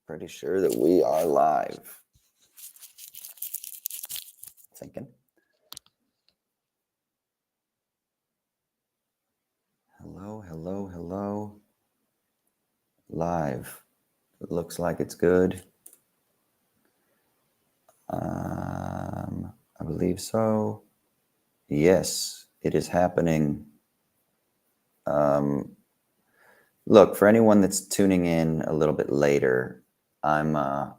Pretty sure that we are live. Thinking. Hello, hello, hello. Live. It looks like it's good. I believe so. Yes, it is happening. Look, for anyone that's tuning in a little bit later, I'm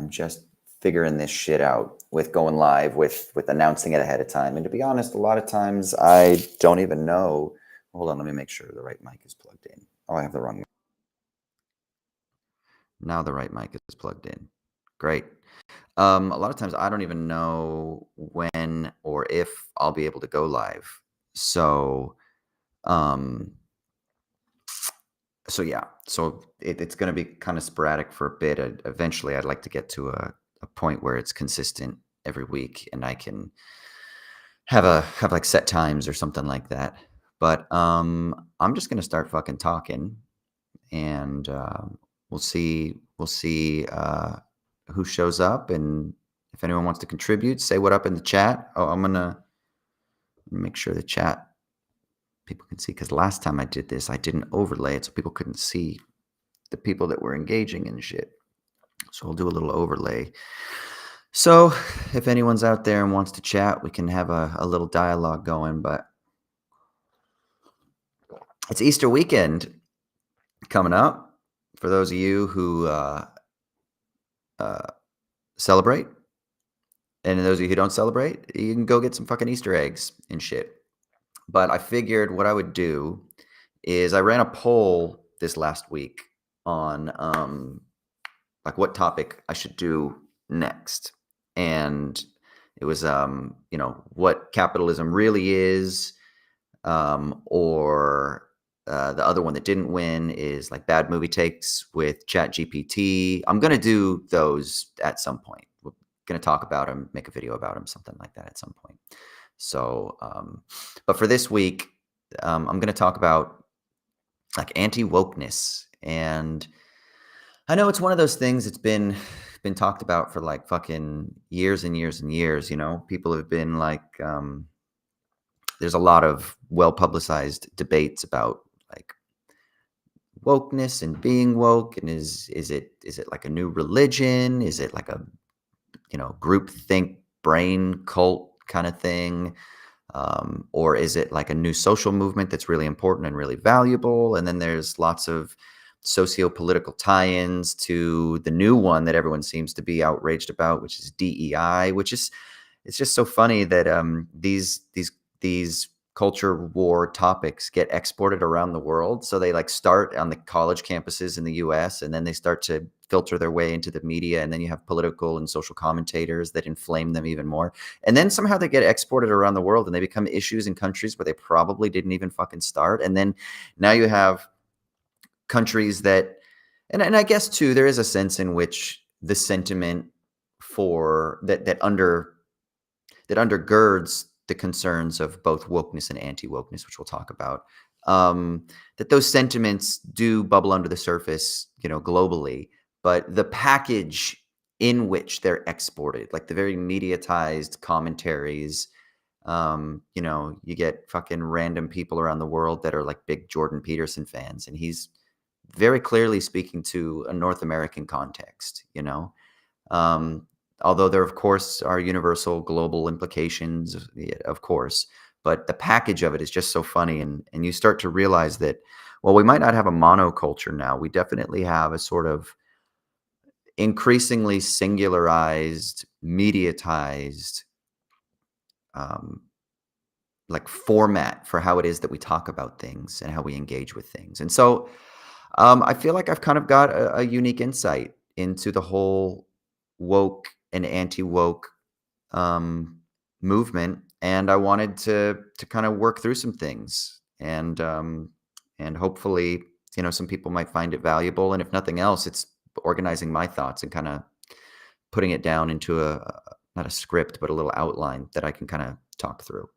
just figuring this shit out with going live, with announcing it ahead of time. And to be honest, a lot of times I don't even know. Hold on, let me make sure the right mic is plugged in. Oh, I have the wrong mic. Now the right mic is plugged in. Great. A lot of times I don't even know when or if I'll be able to go live. So yeah, so it's going to be kind of sporadic for a bit. Eventually, I'd like to get to a point where it's consistent every week, and I can have like set times or something like that. But I'm just going to start fucking talking, and we'll see who shows up, and if anyone wants to contribute, say what up in the chat. Oh, I'm gonna make sure the chat people can see, because last time I did this, I didn't overlay it so people couldn't see the people that were engaging in shit. So I'll do a little overlay. So if anyone's out there and wants to chat, we can have a little dialogue going. But it's Easter weekend coming up for those of you who celebrate. And those of you who don't celebrate, you can go get some fucking Easter eggs and shit. But I figured what I would do is I ran a poll this last week on like what topic I should do next. And it was, what capitalism really is, or the other one that didn't win is like bad movie takes with ChatGPT. I'm going to do those at some point. We're going to talk about them, make a video about them, something like that at some point. So, but for this week, I'm going to talk about like anti-wokeness. And I know it's one of those things that's been talked about for like fucking years and years and years. People have been like, there's a lot of well-publicized debates about like wokeness and being woke. And is it like a new religion? Is it like a, group think brain cult kind of thing? Or is it like a new social movement that's really important and really valuable? And then there's lots of socio-political tie-ins to the new one that everyone seems to be outraged about, which is DEI, it's just so funny that these culture war topics get exported around the world. So they like start on the college campuses in the US, and then they start to filter their way into the media. And then you have political and social commentators that inflame them even more. And then somehow they get exported around the world and they become issues in countries where they probably didn't even fucking start. And then now you have countries that, and I guess too, there is a sense in which the sentiment for that undergirds the concerns of both wokeness and anti-wokeness, which we'll talk about, that those sentiments do bubble under the surface, globally, but the package in which they're exported, like the very mediatized commentaries, you get fucking random people around the world that are like big Jordan Peterson fans, and he's very clearly speaking to a North American context, although there, of course, are universal global implications, of course, but the package of it is just so funny. And you start to realize that, well, we might not have a monoculture now. We definitely have a sort of increasingly singularized, mediatized, like format for how it is that we talk about things and how we engage with things. And so I feel like I've kind of got a unique insight into the whole woke and anti-woke movement, and I wanted to kind of work through some things, and hopefully, some people might find it valuable, and if nothing else, it's organizing my thoughts and kind of putting it down into not a script, but a little outline that I can kind of talk through.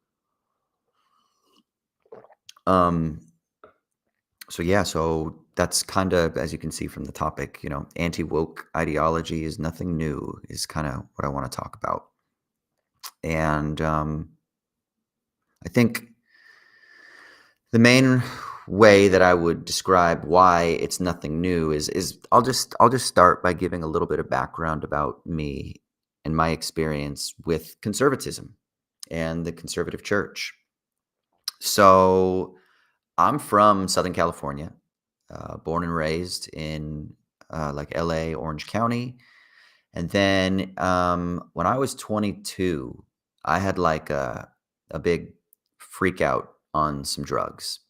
So yeah, so that's kind of, as you can see from the topic, anti-woke ideology is nothing new, is kind of what I want to talk about. And I think the main way that I would describe why it's nothing new is I'll just start by giving a little bit of background about me and my experience with conservatism and the conservative church. So I'm from Southern California, born and raised in like LA, Orange County. And then when I was 22, I had like a big freak out on some drugs.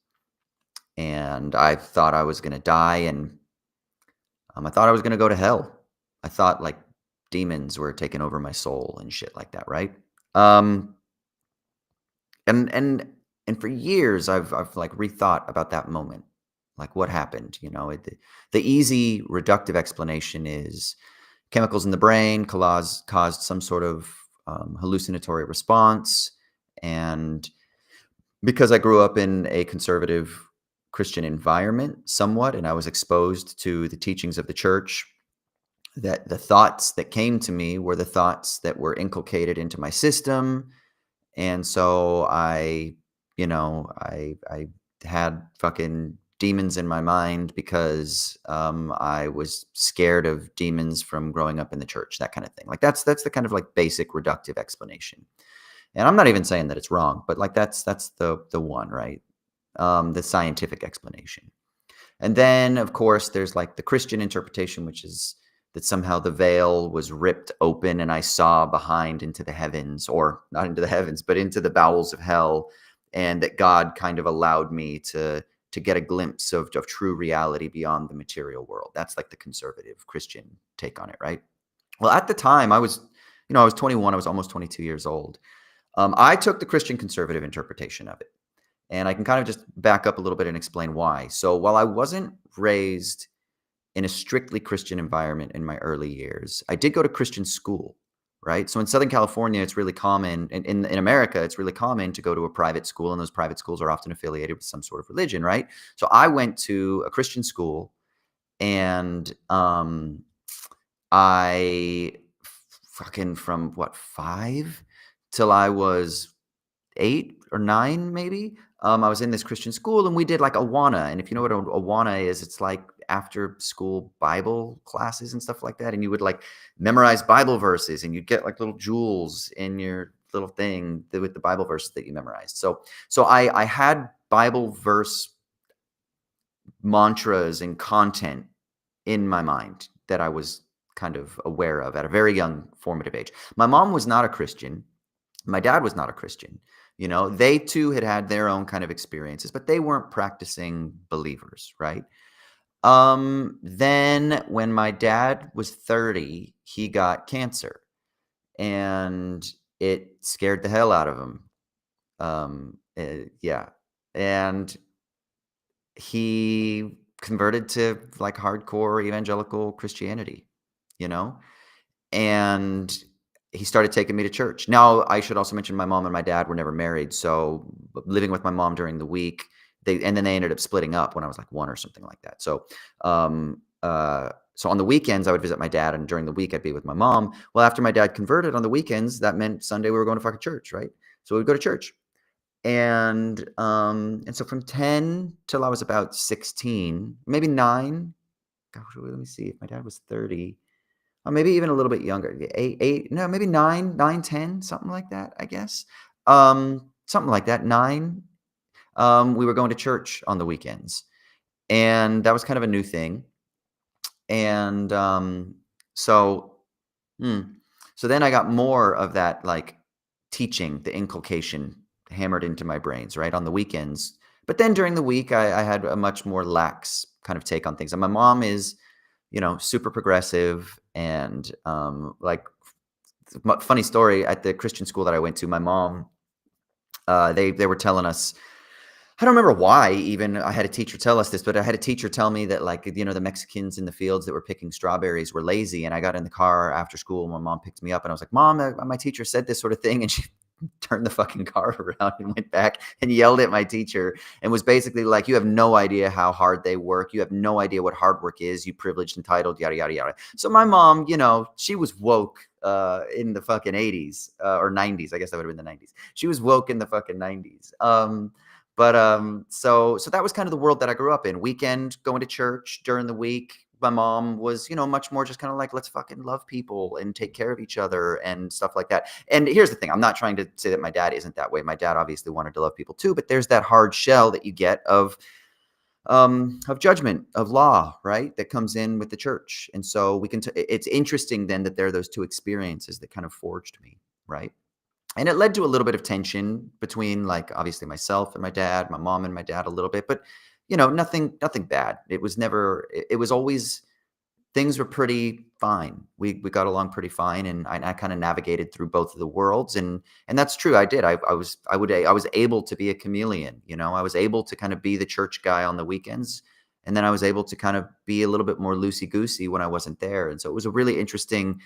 And I thought I was going to die. And I thought I was going to go to hell. I thought like demons were taking over my soul and shit like that, right? Um, and and and for years, I've like rethought about that moment, like what happened. The easy reductive explanation is chemicals in the brain caused some sort of hallucinatory response, and because I grew up in a conservative Christian environment, somewhat, and I was exposed to the teachings of the church, that the thoughts that came to me were the thoughts that were inculcated into my system. And so I had fucking demons in my mind because I was scared of demons from growing up in the church, that kind of thing. Like that's the kind of like basic reductive explanation. And I'm not even saying that it's wrong, but like that's the one, right? The scientific explanation. And then, of course, there's like the Christian interpretation, which is that somehow the veil was ripped open and I saw behind into the heavens, or not into the heavens, but into the bowels of hell, and that God kind of allowed me to get a glimpse of true reality beyond the material world. That's like the conservative Christian take on it, right? Well, at the time, I was 21. I was almost 22 years old. I took the Christian conservative interpretation of it. And I can kind of just back up a little bit and explain why. So while I wasn't raised in a strictly Christian environment in my early years, I did go to Christian school, right? So in Southern California, it's really common, and in America, it's really common to go to a private school, and those private schools are often affiliated with some sort of religion, right? So I went to a Christian school, and I fucking from what, 5 till I was 8 or 9 maybe. I was in this Christian school and we did like Awana. And if you know what Awana is, it's like after school Bible classes and stuff like that. And you would like memorize Bible verses and you'd get like little jewels in your little thing with the Bible verses that you memorized. So I had Bible verse mantras and content in my mind that I was kind of aware of at a very young formative age. My mom was not a Christian. My dad was not a Christian. They too had their own kind of experiences, but they weren't practicing believers, right? Then when my dad was 30, he got cancer and it scared the hell out of him. Yeah. And he converted to like hardcore evangelical Christianity, you know? And he started taking me to church. Now, I should also mention my mom and my dad were never married, so living with my mom during the week, then they ended up splitting up when I was like 1 or something like that. So on the weekends, I would visit my dad, and during the week, I'd be with my mom. Well, after my dad converted on the weekends, that meant Sunday we were going to fucking church, right? So we'd go to church. And so from 10 till I was about 16, maybe 9. Gosh, let me see. If my dad was 30, or maybe even a little bit younger, 8, no, maybe 9, 10, something like that, I guess. Something like that, 9. We were going to church on the weekends, and that was kind of a new thing. And so, so then I got more of that like teaching, the inculcation hammered into my brains, right, on the weekends. But then during the week, I had a much more lax kind of take on things. And my mom is, super progressive, and like funny story, at the Christian school that I went to, my mom, they were telling us, I don't remember why even I had a teacher tell us this, but I had a teacher tell me that like, the Mexicans in the fields that were picking strawberries were lazy. And I got in the car after school and my mom picked me up and I was like, Mom, my teacher said this sort of thing. And turned the fucking car around and went back and yelled at my teacher and was basically like, "You have no idea how hard they work. You have no idea what hard work is, you privileged, entitled, yada, yada, yada." So my mom, she was woke in the fucking 80s or 90s. I guess that would have been the 90s. She was woke in the fucking 90s. So that was kind of the world that I grew up in. Weekend, going to church during the week. My mom was, much more just kind of like, let's fucking love people and take care of each other and stuff like that. And here's the thing. I'm not trying to say that my dad isn't that way. My dad obviously wanted to love people too, but there's that hard shell that you get of judgment, of law, right? That comes in with the church. And so it's interesting then that there are those two experiences that kind of forged me, right? And it led to a little bit of tension between, like, obviously myself and my dad, my mom and my dad a little bit, but nothing bad. It was always, things were pretty fine. We got along pretty fine, and I kind of navigated through both of the worlds, and that's true. I did. I was able to be a chameleon. I was able to kind of be the church guy on the weekends, and then I was able to kind of be a little bit more loosey goosey when I wasn't there. And so it was a really interesting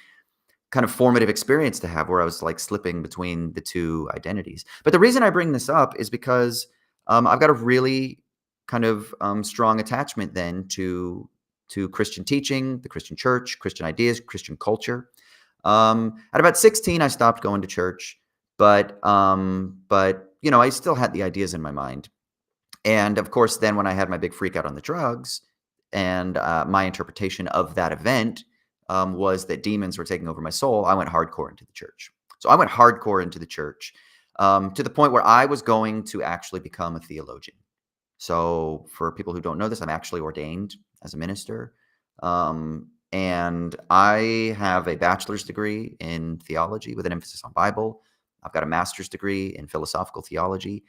kind of formative experience to have, where I was like slipping between the two identities. But the reason I bring this up is because I've got a really kind of strong attachment then to Christian teaching, the Christian church, Christian ideas, Christian culture. At about 16, I stopped going to church, but I still had the ideas in my mind. And of course, then when I had my big freak out on the drugs, and my interpretation of that event was that demons were taking over my soul, I went hardcore into the church. So I went hardcore into the church to the point where I was going to actually become a theologian. So for people who don't know this, I'm actually ordained as a minister. And I have a bachelor's degree in theology with an emphasis on Bible. I've got a master's degree in philosophical theology.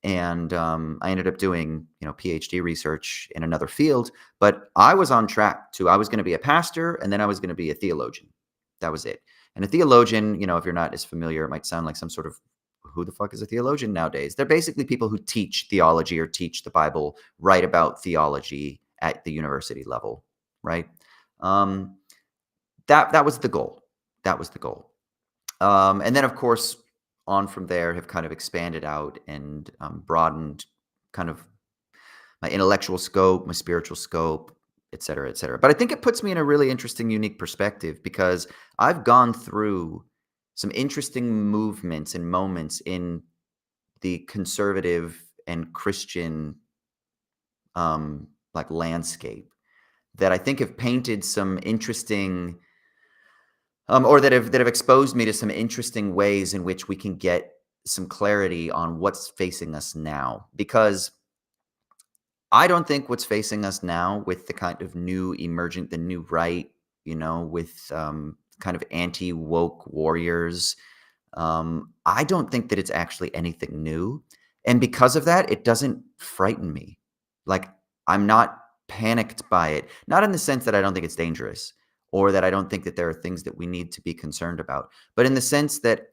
And I ended up doing, PhD research in another field, but I was on track I was going to be a pastor, and then I was going to be a theologian. That was it. And a theologian, if you're not as familiar, it might sound like some sort of, who the fuck is a theologian nowadays? They're basically people who teach theology or teach the Bible, write about theology at the university level, right? That was the goal. That was the goal. And then, of course, on from there have kind of expanded out and broadened kind of my intellectual scope, my spiritual scope, et cetera, et cetera. But I think it puts me in a really interesting, unique perspective, because I've gone through some interesting movements and moments in the conservative and Christian like landscape that I think have painted some interesting or that have exposed me to some interesting ways in which we can get some clarity on what's facing us now. Because I don't think what's facing us now with the kind of new emergent, the new right, with kind of anti-woke warriors, I don't think that it's actually anything new. And because of that, it doesn't frighten me. Like, I'm not panicked by it. Not in the sense that I don't think it's dangerous, or that I don't think that there are things that we need to be concerned about, but in the sense that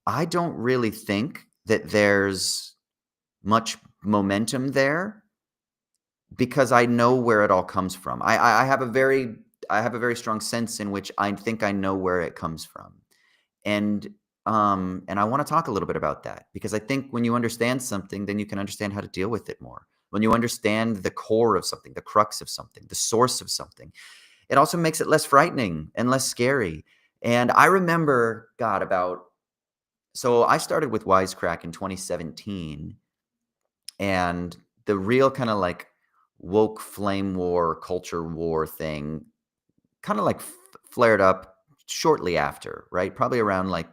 I don't really think that there's much momentum there, because I know where it all comes from. I have a very strong sense in which I think I know where it comes from. And I want to talk a little bit about that, because I think when you understand something, then you can understand how to deal with it more. When you understand the core of something, the crux of something, the source of something, it also makes it less frightening and less scary. And I remember, so I started with Wisecrack in 2017, and the real kind of like woke flame war, culture war thing kind of like flared up shortly after, right? Probably around, like,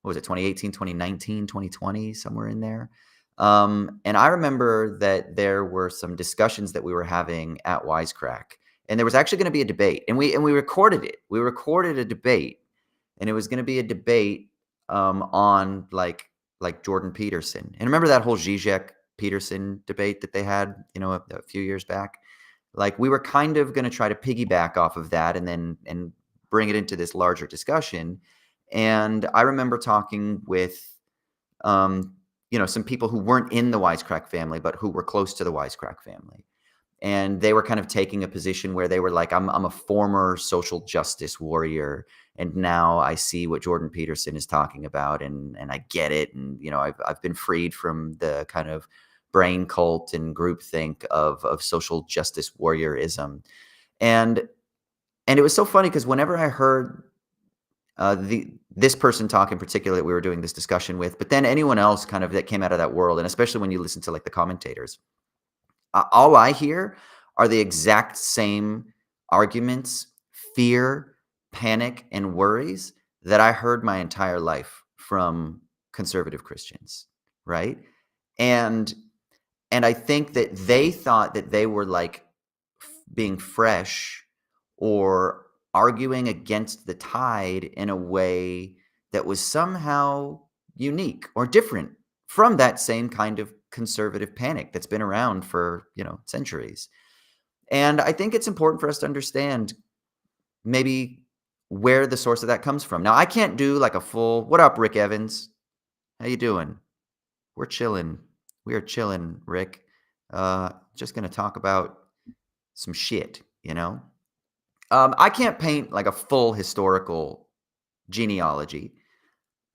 what was it, 2018, 2019, 2020, somewhere in there. And I remember that there were some discussions that we were having at Wisecrack, and there was actually going to be a debate, and we recorded it. We recorded a debate, and it was going to be a debate on like Jordan Peterson. And remember that whole Zizek Peterson debate that they had, a few years back? Like, we were kind of going to try to piggyback off of that and bring it into this larger discussion. And I remember talking with, some people who weren't in the Wisecrack family, but who were close to the Wisecrack family. And they were kind of taking a position where they were like, I'm a former social justice warrior, And now I see what Jordan Peterson is talking about, and I get it. And I've been freed from the kind of brain cult and groupthink of social justice warriorism. And it was so funny because whenever I heard this person talk in particular that we were doing this discussion with, but then anyone else kind of that came out of that world, and especially when you listen to like the commentators, all I hear are the exact same arguments, fear, panic, and worries that I heard my entire life from conservative Christians, right? And I think that they thought that they were like being fresh or arguing against the tide in a way that was somehow unique or different from that same kind of conservative panic that's been around for, centuries. And I think it's important for us to understand maybe where the source of that comes from. Now, I can't do like a full, "What up, Rick Evans? How you doing?" We're chilling. We are chilling, Rick. Just gonna talk about some shit, I can't paint like a full historical genealogy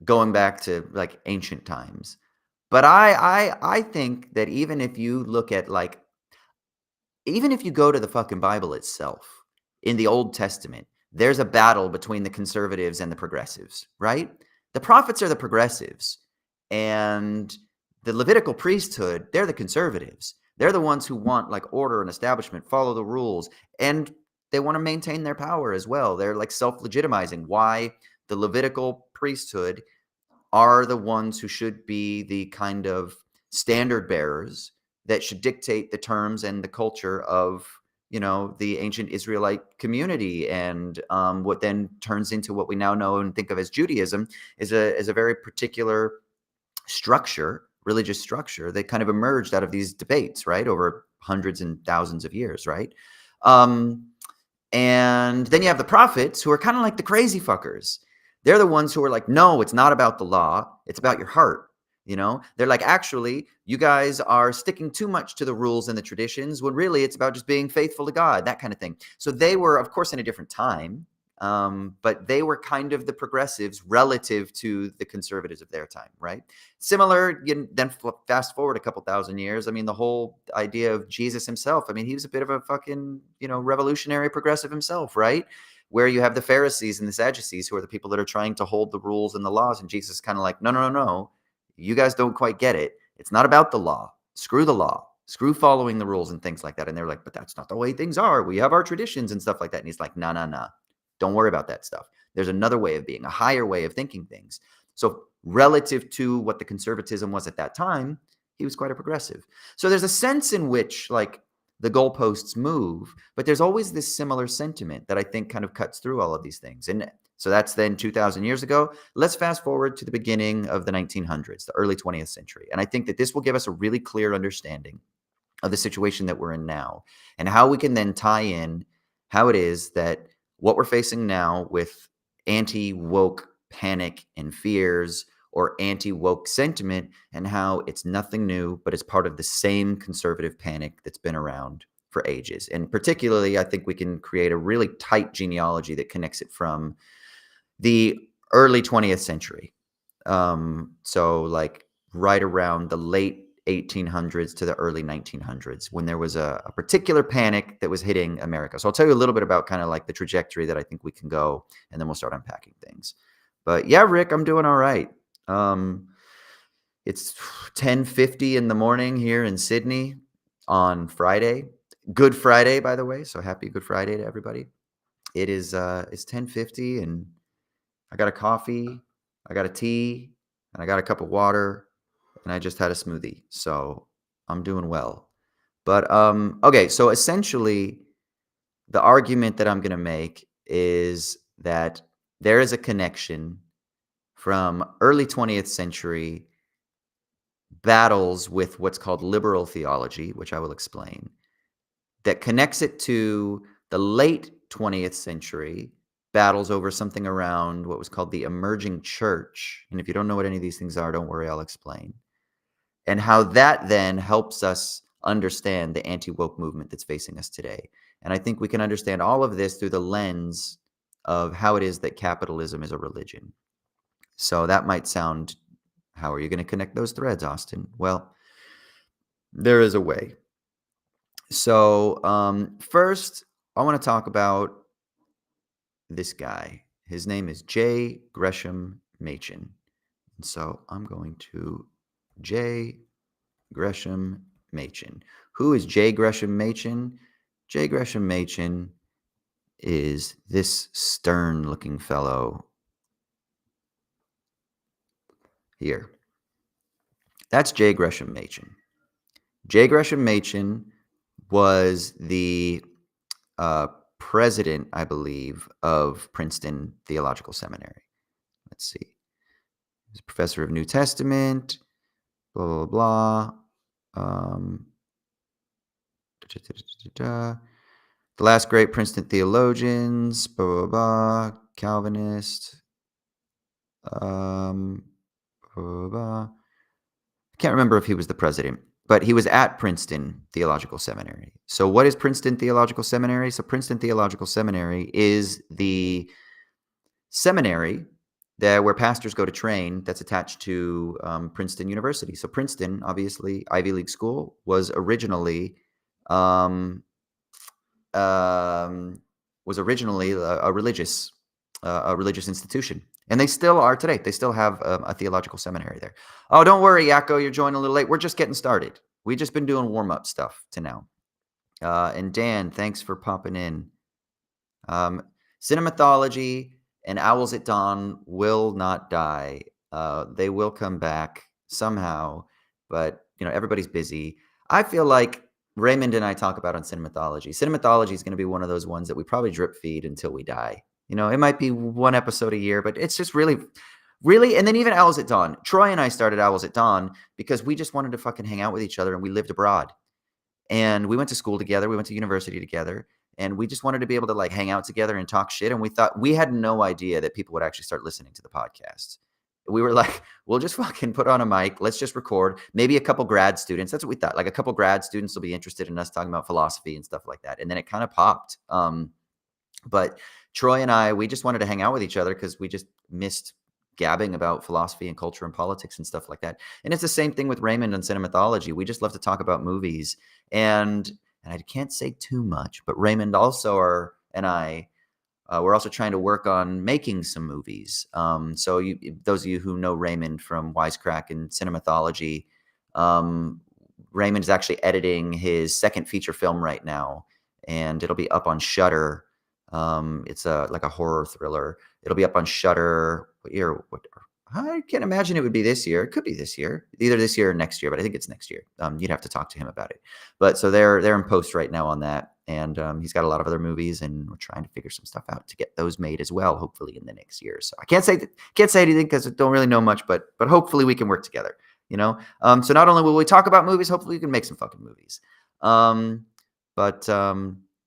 going back to like ancient times. But I think that even if you go to the fucking Bible itself, in the Old Testament, there's a battle between the conservatives and the progressives, right? The prophets are the progressives, and the Levitical priesthood, they're the conservatives. They're the ones who want like order and establishment, follow the rules, and they want to maintain their power as well. They're like self-legitimizing why the Levitical priesthood are the ones who should be the kind of standard bearers that should dictate the terms and the culture of the ancient Israelite community. And what then turns into what we now know and think of as Judaism is a very particular structure, religious structure, that kind of emerged out of these debates, right, over hundreds and thousands of years, right? And then you have the prophets, who are kind of like the crazy fuckers. They're the ones who are like, no, it's not about the law. It's about your heart. They're like, actually, you guys are sticking too much to the rules and the traditions when really it's about just being faithful to God, that kind of thing. So they were, of course, in a different time, but they were kind of the progressives relative to the conservatives of their time, right? Similar, then fast forward a couple thousand years. I mean, the whole idea of Jesus himself, I mean, he was a bit of a fucking, revolutionary progressive himself, right? Where you have the Pharisees and the Sadducees, who are the people that are trying to hold the rules and the laws. And Jesus is kind of like, no, no, no, no. You guys don't quite get it. It's not about the law. Screw the law. Screw following the rules and things like that. And they're like, but that's not the way things are. We have our traditions and stuff like that. And he's like, no, no, no. Don't worry about that stuff. There's another way of being, a higher way of thinking things. So relative to what the conservatism was at that time, he was quite a progressive. So there's a sense in which like the goalposts move, but there's always this similar sentiment that I think kind of cuts through all of these things. And so that's then 2,000 years ago. Let's fast forward to the beginning of the 1900s, the early 20th century. And I think that this will give us a really clear understanding of the situation that we're in now, and how we can then tie in how it is that what we're facing now with anti-woke panic and fears, or anti-woke sentiment, and how it's nothing new, but it's part of the same conservative panic that's been around for ages. And particularly, I think we can create a really tight genealogy that connects it from the early 20th century. So like right around the late 1800s to the early 1900s, when there was a particular panic that was hitting America. So I'll tell you a little bit about kind of like the trajectory that I think we can go, and then we'll start unpacking things. But yeah, Rick, I'm doing all right. It's 10:50 in the morning here in Sydney on Friday. Good Friday, by the way. So happy Good Friday to everybody. It's 10:50, and I got a coffee, I got a tea, and I got a cup of water, and I just had a smoothie. So I'm doing well. But okay, so essentially the argument that I'm going to make is that there is a connection from early 20th century battles with what's called liberal theology, which I will explain, that connects it to the late 20th century battles over something around what was called the emerging church. And if you don't know what any of these things are, don't worry, I'll explain. And how that then helps us understand the anti-woke movement that's facing us today. And I think we can understand all of this through the lens of how it is that capitalism is a religion. So that might sound, how are you going to connect those threads, Austin? Well, there is a way. So, first, I want to talk about this guy. His name is J. Gresham Machen. And so I'm going to J. Gresham Machen. Who is J. Gresham Machen? J. Gresham Machen is this stern looking fellow here. That's J. Gresham Machen. J. Gresham Machen was the president, I believe, of Princeton Theological Seminary. Let's see. He's a professor of New Testament, blah, blah, blah. The last great Princeton theologians, blah, blah, blah, Calvinist. Blah, blah, blah. I can't remember if he was the president, but he was at Princeton Theological Seminary. So what is Princeton Theological Seminary? So Princeton Theological Seminary is the seminary where pastors go to train, that's attached to Princeton University. So Princeton, obviously Ivy League school, was originally um, um, a religious institution, and they still are today. They still have a theological seminary there. Oh, don't worry, Yakko, you're joining a little late. We're just getting started. We've just been doing warm up stuff to now. And Dan, thanks for popping in. Cinemethology and Owls at Dawn will not die. They will come back somehow, but everybody's busy. I feel like Raymond and I talk about on Cinemethology. Cinemethology is going to be one of those ones that we probably drip feed until we die. It might be one episode a year, but it's just really, really. And then even Owls at Dawn. Troy and I started Owls at Dawn because we just wanted to fucking hang out with each other, and we lived abroad. And we went to school together. We went to university together. And we just wanted to be able to hang out together and talk shit. And we had no idea that people would actually start listening to the podcast. We were like, we'll just fucking put on a mic. Let's just record. Maybe a couple grad students. That's what we thought. Like a couple grad students will be interested in us talking about philosophy and stuff like that. And then it kind of popped. But Troy and I, we just wanted to hang out with each other because we just missed gabbing about philosophy and culture and politics and stuff like that. And it's the same thing with Raymond and Cinemethology. We just love to talk about movies. And I can't say too much, but Raymond we're also trying to work on making some movies. So those of you who know Raymond from Wisecrack and Cinemethology, Raymond is actually editing his second feature film right now, and it'll be up on Shudder. It's like a horror thriller. It'll be up on Shudder. What year? I can't imagine it would be this year. It could be this year, either this year or next year, but I think it's next year. You'd have to talk to him about it. But so they're in post right now on that, and he's got a lot of other movies, and we're trying to figure some stuff out to get those made as well, hopefully in the next year. So I can't say anything because I don't really know much, but hopefully we can work together. So not only will we talk about movies, hopefully we can make some fucking movies.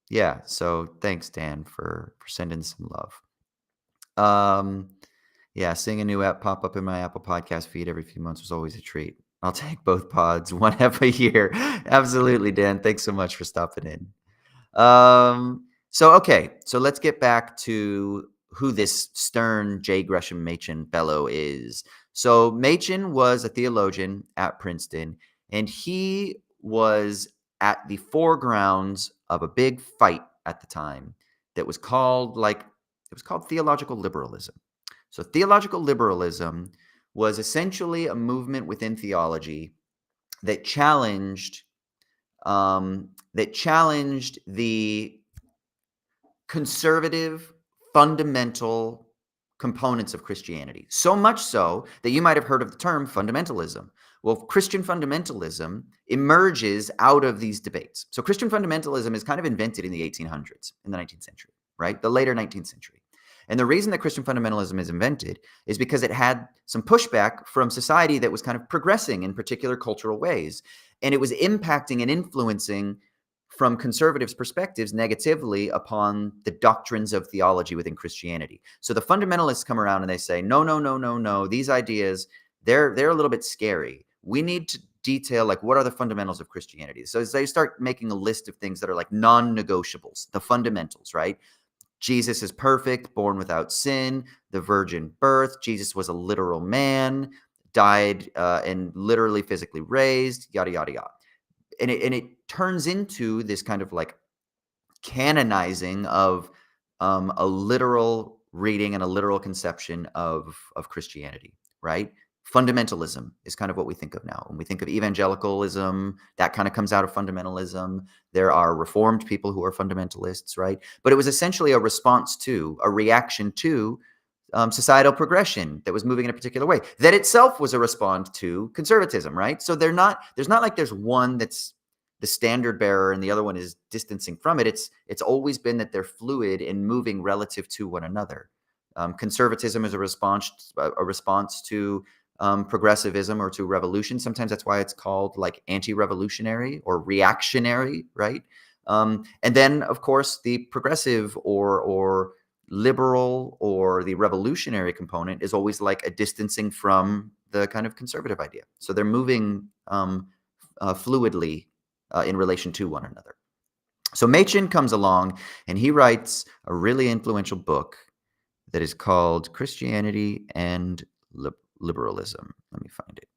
Yeah. So thanks, Dan, for sending some love. Yeah, seeing a new app pop up in my Apple Podcast feed every few months was always a treat. I'll take both pods, one app a year. Absolutely, Dan. Thanks so much for stopping in. So let's get back to who this stern J. Gresham Machen fellow is. So Machen was a theologian at Princeton, and he was at the foregrounds of a big fight at the time that was called theological liberalism. So theological liberalism was essentially a movement within theology that challenged the conservative fundamental components of Christianity. So much so that you might have heard of the term fundamentalism. Well, Christian fundamentalism emerges out of these debates. So Christian fundamentalism is kind of invented in the 1800s, in the 19th century, right? The later 19th century. And the reason that Christian fundamentalism is invented is because it had some pushback from society that was kind of progressing in particular cultural ways. And it was impacting and influencing from conservatives' perspectives negatively upon the doctrines of theology within Christianity. So the fundamentalists come around and they say, no, these ideas, they're a little bit scary. We need to detail what are the fundamentals of Christianity. So they start making a list of things that are like non-negotiables, the fundamentals, right? Jesus is perfect, born without sin, the virgin birth. Jesus was a literal man, died and literally physically raised, yada, yada, yada. And it turns into this kind of like canonizing of a literal reading and a literal conception of Christianity, right? Fundamentalism is kind of what we think of now. When we think of evangelicalism, that kind of comes out of fundamentalism. There are reformed people who are fundamentalists, right? But it was essentially a response to, a reaction to societal progression that was moving in a particular way. That itself was a response to conservatism, right? So there's not like there's one that's the standard bearer and the other one is distancing from it. It's always been that they're fluid and moving relative to one another. Conservatism is a response to progressivism or to revolution. Sometimes that's why it's called like anti-revolutionary or reactionary, right? And then, of course, the progressive or liberal or the revolutionary component is always like a distancing from the kind of conservative idea. So they're moving fluidly in relation to one another. So Machen comes along and he writes a really influential book that is called Christianity and Liberalism. Let me find it.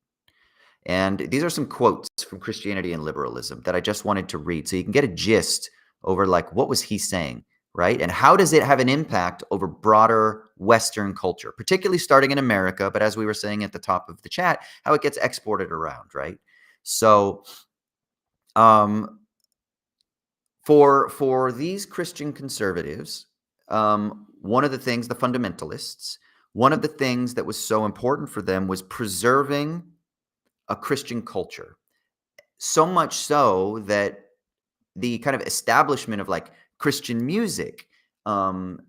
And these are some quotes from Christianity and Liberalism that I just wanted to read so you can get a gist over like what was he saying, right? And how does it have an impact over broader Western culture, particularly starting in America, but as we were saying at the top of the chat, how it gets exported around, right? So for these Christian conservatives, one of the things, the fundamentalists, one of the things that was so important for them was preserving a Christian culture. So much so that the kind of establishment of like Christian music and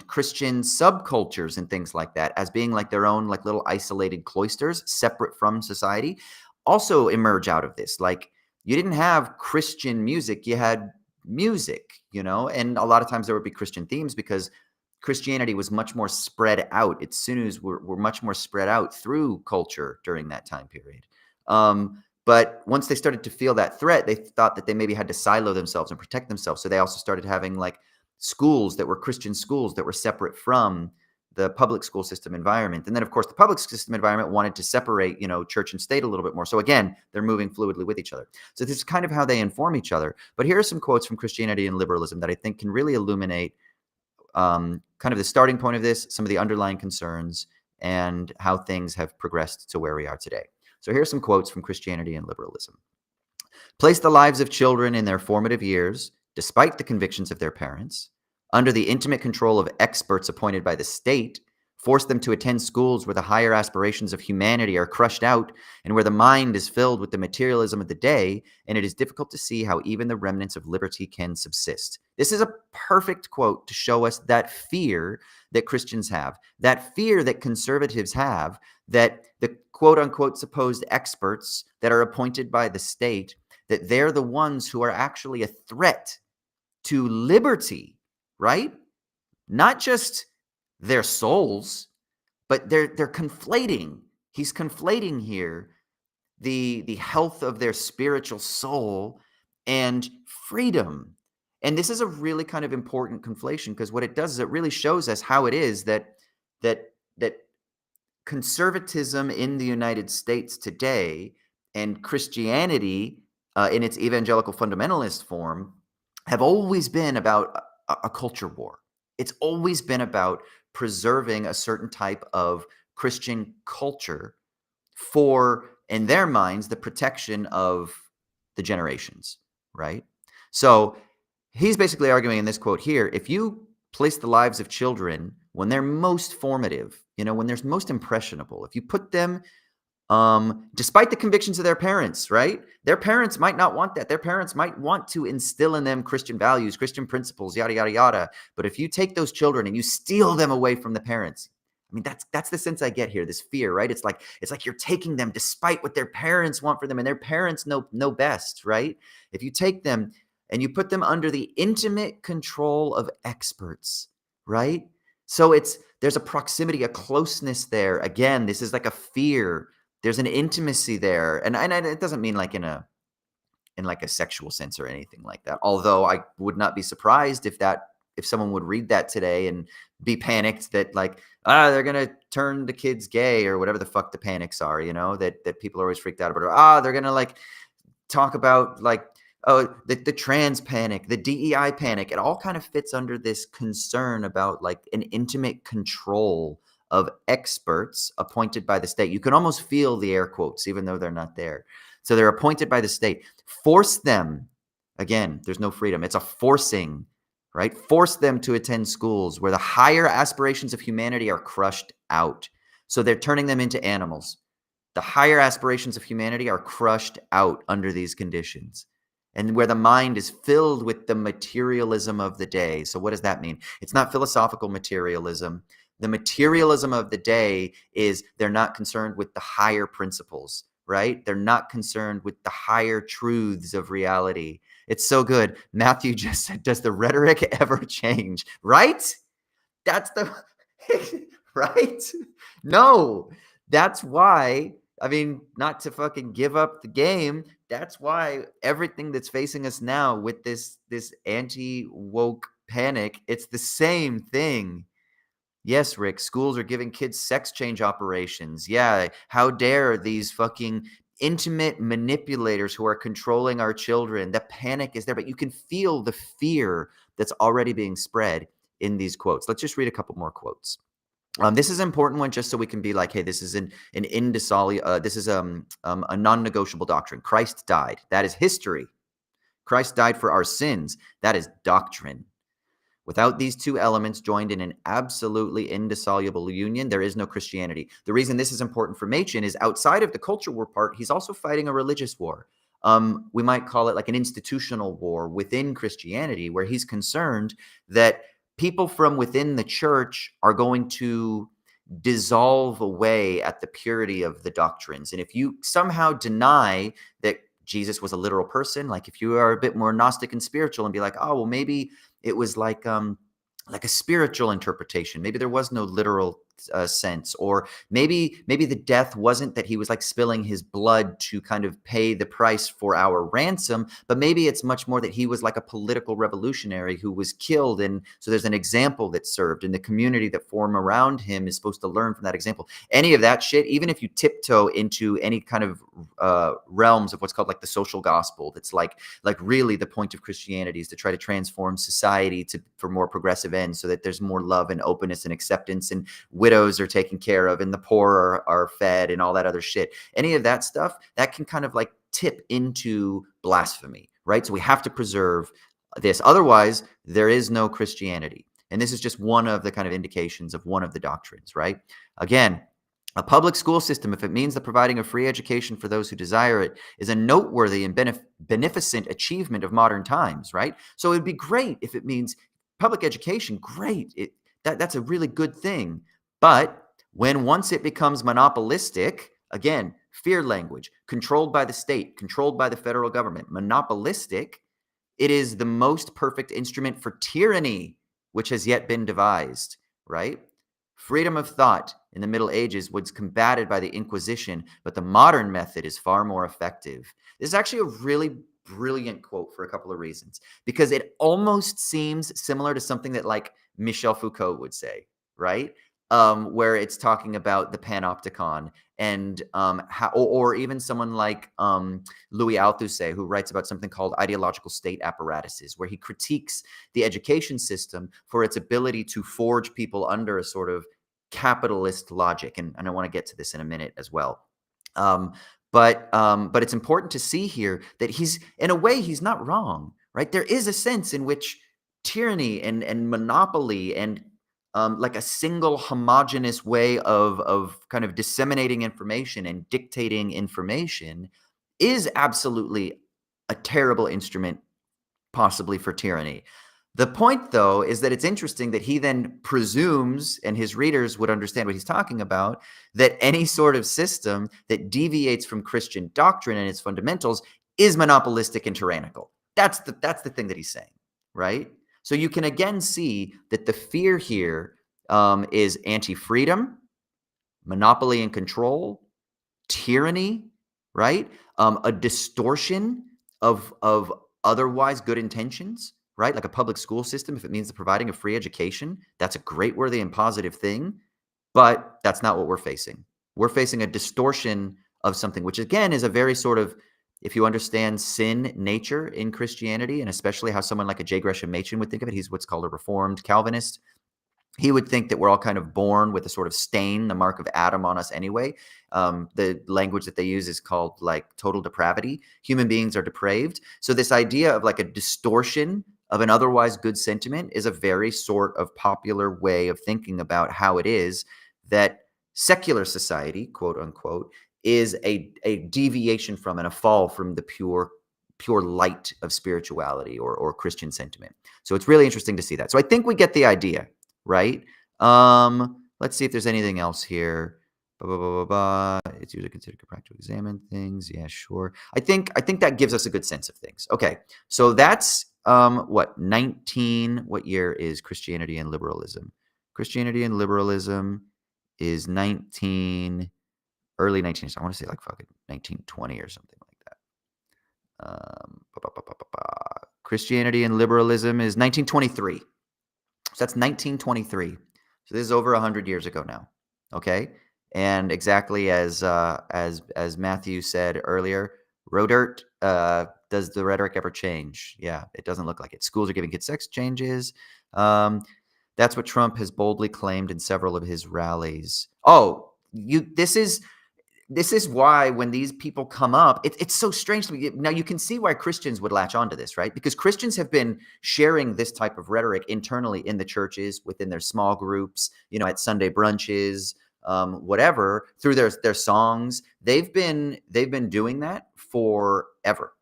Christian subcultures and things like that as being like their own like little isolated cloisters separate from society also emerge out of this. Like you didn't have Christian music, you had music, and a lot of times there would be Christian themes because Christianity was much more spread out. Its sinews were much more spread out through culture during that time period. But once they started to feel that threat, they thought that they maybe had to silo themselves and protect themselves. So they also started having like schools that were Christian schools that were separate from the public school system environment. And then, of course, the public system environment wanted to separate, church and state a little bit more. So again, they're moving fluidly with each other. So this is kind of how they inform each other. But here are some quotes from Christianity and Liberalism that I think can really illuminate kind of the starting point of this, some of the underlying concerns, and how things have progressed to where we are today. So here's some quotes from Christianity and Liberalism. Place the lives of children in their formative years, despite the convictions of their parents, under the intimate control of experts appointed by the state, force them to attend schools where the higher aspirations of humanity are crushed out and where the mind is filled with the materialism of the day, and it is difficult to see how even the remnants of liberty can subsist. This is a perfect quote to show us that fear that Christians have, that fear that conservatives have, that the quote-unquote supposed experts that are appointed by the state, that they're the ones who are actually a threat to liberty, right? Not just their souls, but they're conflating. He's conflating here the health of their spiritual soul and freedom. And this is a really kind of important conflation because what it does is it really shows us how it is that conservatism in the United States today and Christianity in its evangelical fundamentalist form have always been about a culture war. It's always been about preserving a certain type of Christian culture for, in their minds, the protection of the generations, right? So he's basically arguing in this quote here, if you place the lives of children when they're most formative, when they're most impressionable, if you put them despite the convictions of their parents, right? Their parents might not want that. Their parents might want to instill in them Christian values, Christian principles, yada, yada, yada. But if you take those children and you steal them away from the parents, I mean, that's the sense I get here, this fear, right? It's like you're taking them despite what their parents want for them, and their parents know best, right? If you take them and you put them under the intimate control of experts, right? So there's a proximity, a closeness there. Again, this is like a fear. There's an intimacy there, and it doesn't mean like in like a sexual sense or anything like that. Although I would not be surprised if that if someone would read that today and be panicked that like, they're gonna turn the kids gay or whatever the fuck the panics are, that people are always freaked out about. They're gonna like talk about like, oh, the trans panic, the DEI panic. It all kind of fits under this concern about like an intimate control of experts appointed by the state. You can almost feel the air quotes, even though they're not there. So they're appointed by the state. Force them. Again, there's no freedom. It's a forcing, right? Force them to attend schools where the higher aspirations of humanity are crushed out. So they're turning them into animals. The higher aspirations of humanity are crushed out under these conditions. And where the mind is filled with the materialism of the day. So what does that mean? It's not philosophical materialism. The materialism of the day is they're not concerned with the higher principles, right? They're not concerned with the higher truths of reality. It's so good. Matthew just said, does the rhetoric ever change? Right? That's the right? No. That's why, I mean, not to fucking give up the game. That's why everything that's facing us now with this anti-woke panic, it's the same thing. Yes, Rick, schools are giving kids sex change operations. Yeah, how dare these fucking intimate manipulators who are controlling our children. The panic is there, but you can feel the fear that's already being spread in these quotes. Let's just read a couple more quotes. This is an important one just so we can be like, hey, this is an indissoluble, this is a non-negotiable doctrine. Christ died. That is history. Christ died for our sins. That is doctrine. Without these two elements joined in an absolutely indissoluble union, there is no Christianity. The reason this is important for Machen is outside of the culture war part, he's also fighting a religious war. We might call it like an institutional war within Christianity, where he's concerned that people from within the church are going to dissolve away at the purity of the doctrines. And if you somehow deny that Jesus was a literal person, like if you are a bit more Gnostic and spiritual and be like, oh, well, maybe it was like a spiritual interpretation. Maybe there was no literal sense, or maybe the death wasn't that he was like spilling his blood to kind of pay the price for our ransom, but maybe it's much more that he was like a political revolutionary who was killed, and so there's an example that's served, and the community that form around him is supposed to learn from that example. Any of that shit, even if you tiptoe into any kind of realms of what's called like the social gospel, that's like really the point of Christianity is to try to transform society for more progressive ends, so that there's more love and openness and acceptance, and widows are taken care of, and the poor are fed, and all that other shit. Any of that stuff that can kind of like tip into blasphemy, right? So we have to preserve this. Otherwise, there is no Christianity. And this is just one of the kind of indications of one of the doctrines, right? Again, a public school system, if it means the providing a free education for those who desire it, is a noteworthy and beneficent achievement of modern times, right? So it would be great if it means public education, great. That's a really good thing. But when once it becomes monopolistic, again, fear language, controlled by the state, controlled by the federal government, monopolistic, it is the most perfect instrument for tyranny, which has yet been devised, right? Freedom of thought in the Middle Ages was combated by the Inquisition, but the modern method is far more effective. This is actually a really brilliant quote for a couple of reasons, because it almost seems similar to something that like Michel Foucault would say, right? Where it's talking about the panopticon, and how, or even someone like Louis Althusser, who writes about something called ideological state apparatuses, where he critiques the education system for its ability to forge people under a sort of capitalist logic. And I want to get to this in a minute as well. But it's important to see here that he's, in a way, he's not wrong, right? There is a sense in which tyranny and monopoly and like a single homogenous way of kind of disseminating information and dictating information is absolutely a terrible instrument, possibly for tyranny. The point, though, is that it's interesting that he then presumes, and his readers would understand what he's talking about, that any sort of system that deviates from Christian doctrine and its fundamentals is monopolistic and tyrannical. That's the thing that he's saying, right? So you can again see that the fear here is anti-freedom, monopoly and control, tyranny, right? A distortion of otherwise good intentions, right? Like a public school system, if it means providing a free education, that's a great, worthy, and positive thing. But that's not what we're facing. We're facing a distortion of something, which again is a very sort of, if you understand sin nature in Christianity, and especially how someone like a J. Gresham Machen would think of it, he's what's called a Reformed Calvinist. He would think that we're all kind of born with a sort of stain, the mark of Adam on us anyway. The language that they use is called like total depravity. Human beings are depraved. So this idea of like a distortion of an otherwise good sentiment is a very sort of popular way of thinking about how it is that secular society, quote unquote, is a deviation from and a fall from the pure light of spirituality or Christian sentiment. So it's really interesting to see that. So I think we get the idea, right? Let's see if there's anything else here. It's usually considered practical to examine things. Yeah, sure. I think that gives us a good sense of things. Okay, so that's what year is Christianity and liberalism? Christianity and liberalism is early 19th. I want to say like fucking 1920 or something like that. Christianity and liberalism is 1923. So that's 1923. So this is over 100 years ago now. Okay, and exactly as Matthew said earlier, Rodert, does the rhetoric ever change? Yeah, it doesn't look like it. Schools are giving kids sex changes. That's what Trump has boldly claimed in several of his rallies. Oh, this is why when these people come up, it's so strange to me. Now you can see why Christians would latch onto this, right? Because Christians have been sharing this type of rhetoric internally in the churches, within their small groups, at Sunday brunches, whatever, through their songs. They've been doing that forever,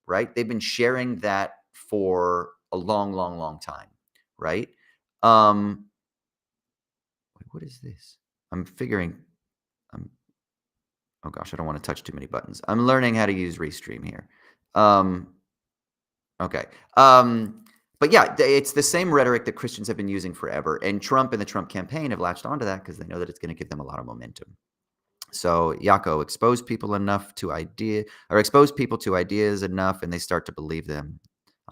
right? They've been sharing that for a long, long, long time, right? What is this? Oh gosh, I don't want to touch too many buttons. I'm learning how to use Restream here. Okay. But yeah, it's the same rhetoric that Christians have been using forever. And Trump and the Trump campaign have latched onto that because they know that it's going to give them a lot of momentum. So Yako, expose people to ideas enough and they start to believe them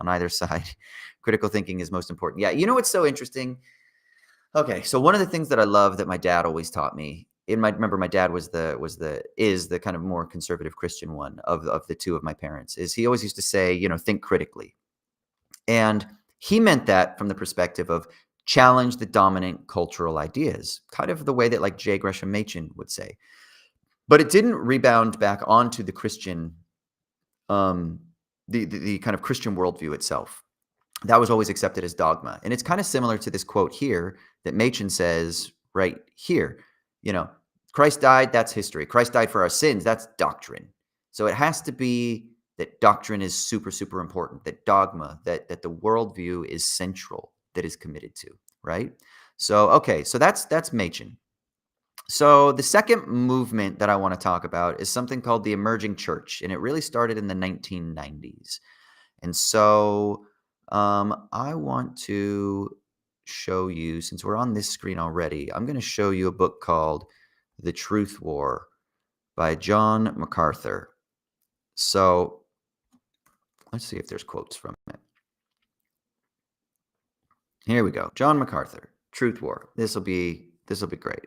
on either side. Critical thinking is most important. Yeah. You know what's so interesting? Okay, so one of the things that I love that my dad always taught me, remember my dad is the kind of more conservative Christian one of the two of my parents, is he always used to say, think critically. And he meant that from the perspective of challenge the dominant cultural ideas, kind of the way that like J. Gresham Machen would say. But it didn't rebound back onto the Christian, the kind of Christian worldview itself. That was always accepted as dogma. And it's kind of similar to this quote here that Machen says right here. Christ died, that's history. Christ died for our sins, that's doctrine. So it has to be that doctrine is super, super important, that dogma, that the worldview is central, that is committed to, right? So, okay, so that's Machen. So the second movement that I want to talk about is something called the emerging church, and it really started in the 1990s. And so I want to show you, since we're on this screen already, I'm going to show you a book called The Truth War by John MacArthur. So let's see if there's quotes from it. Here we go. John MacArthur, Truth War. This will be great.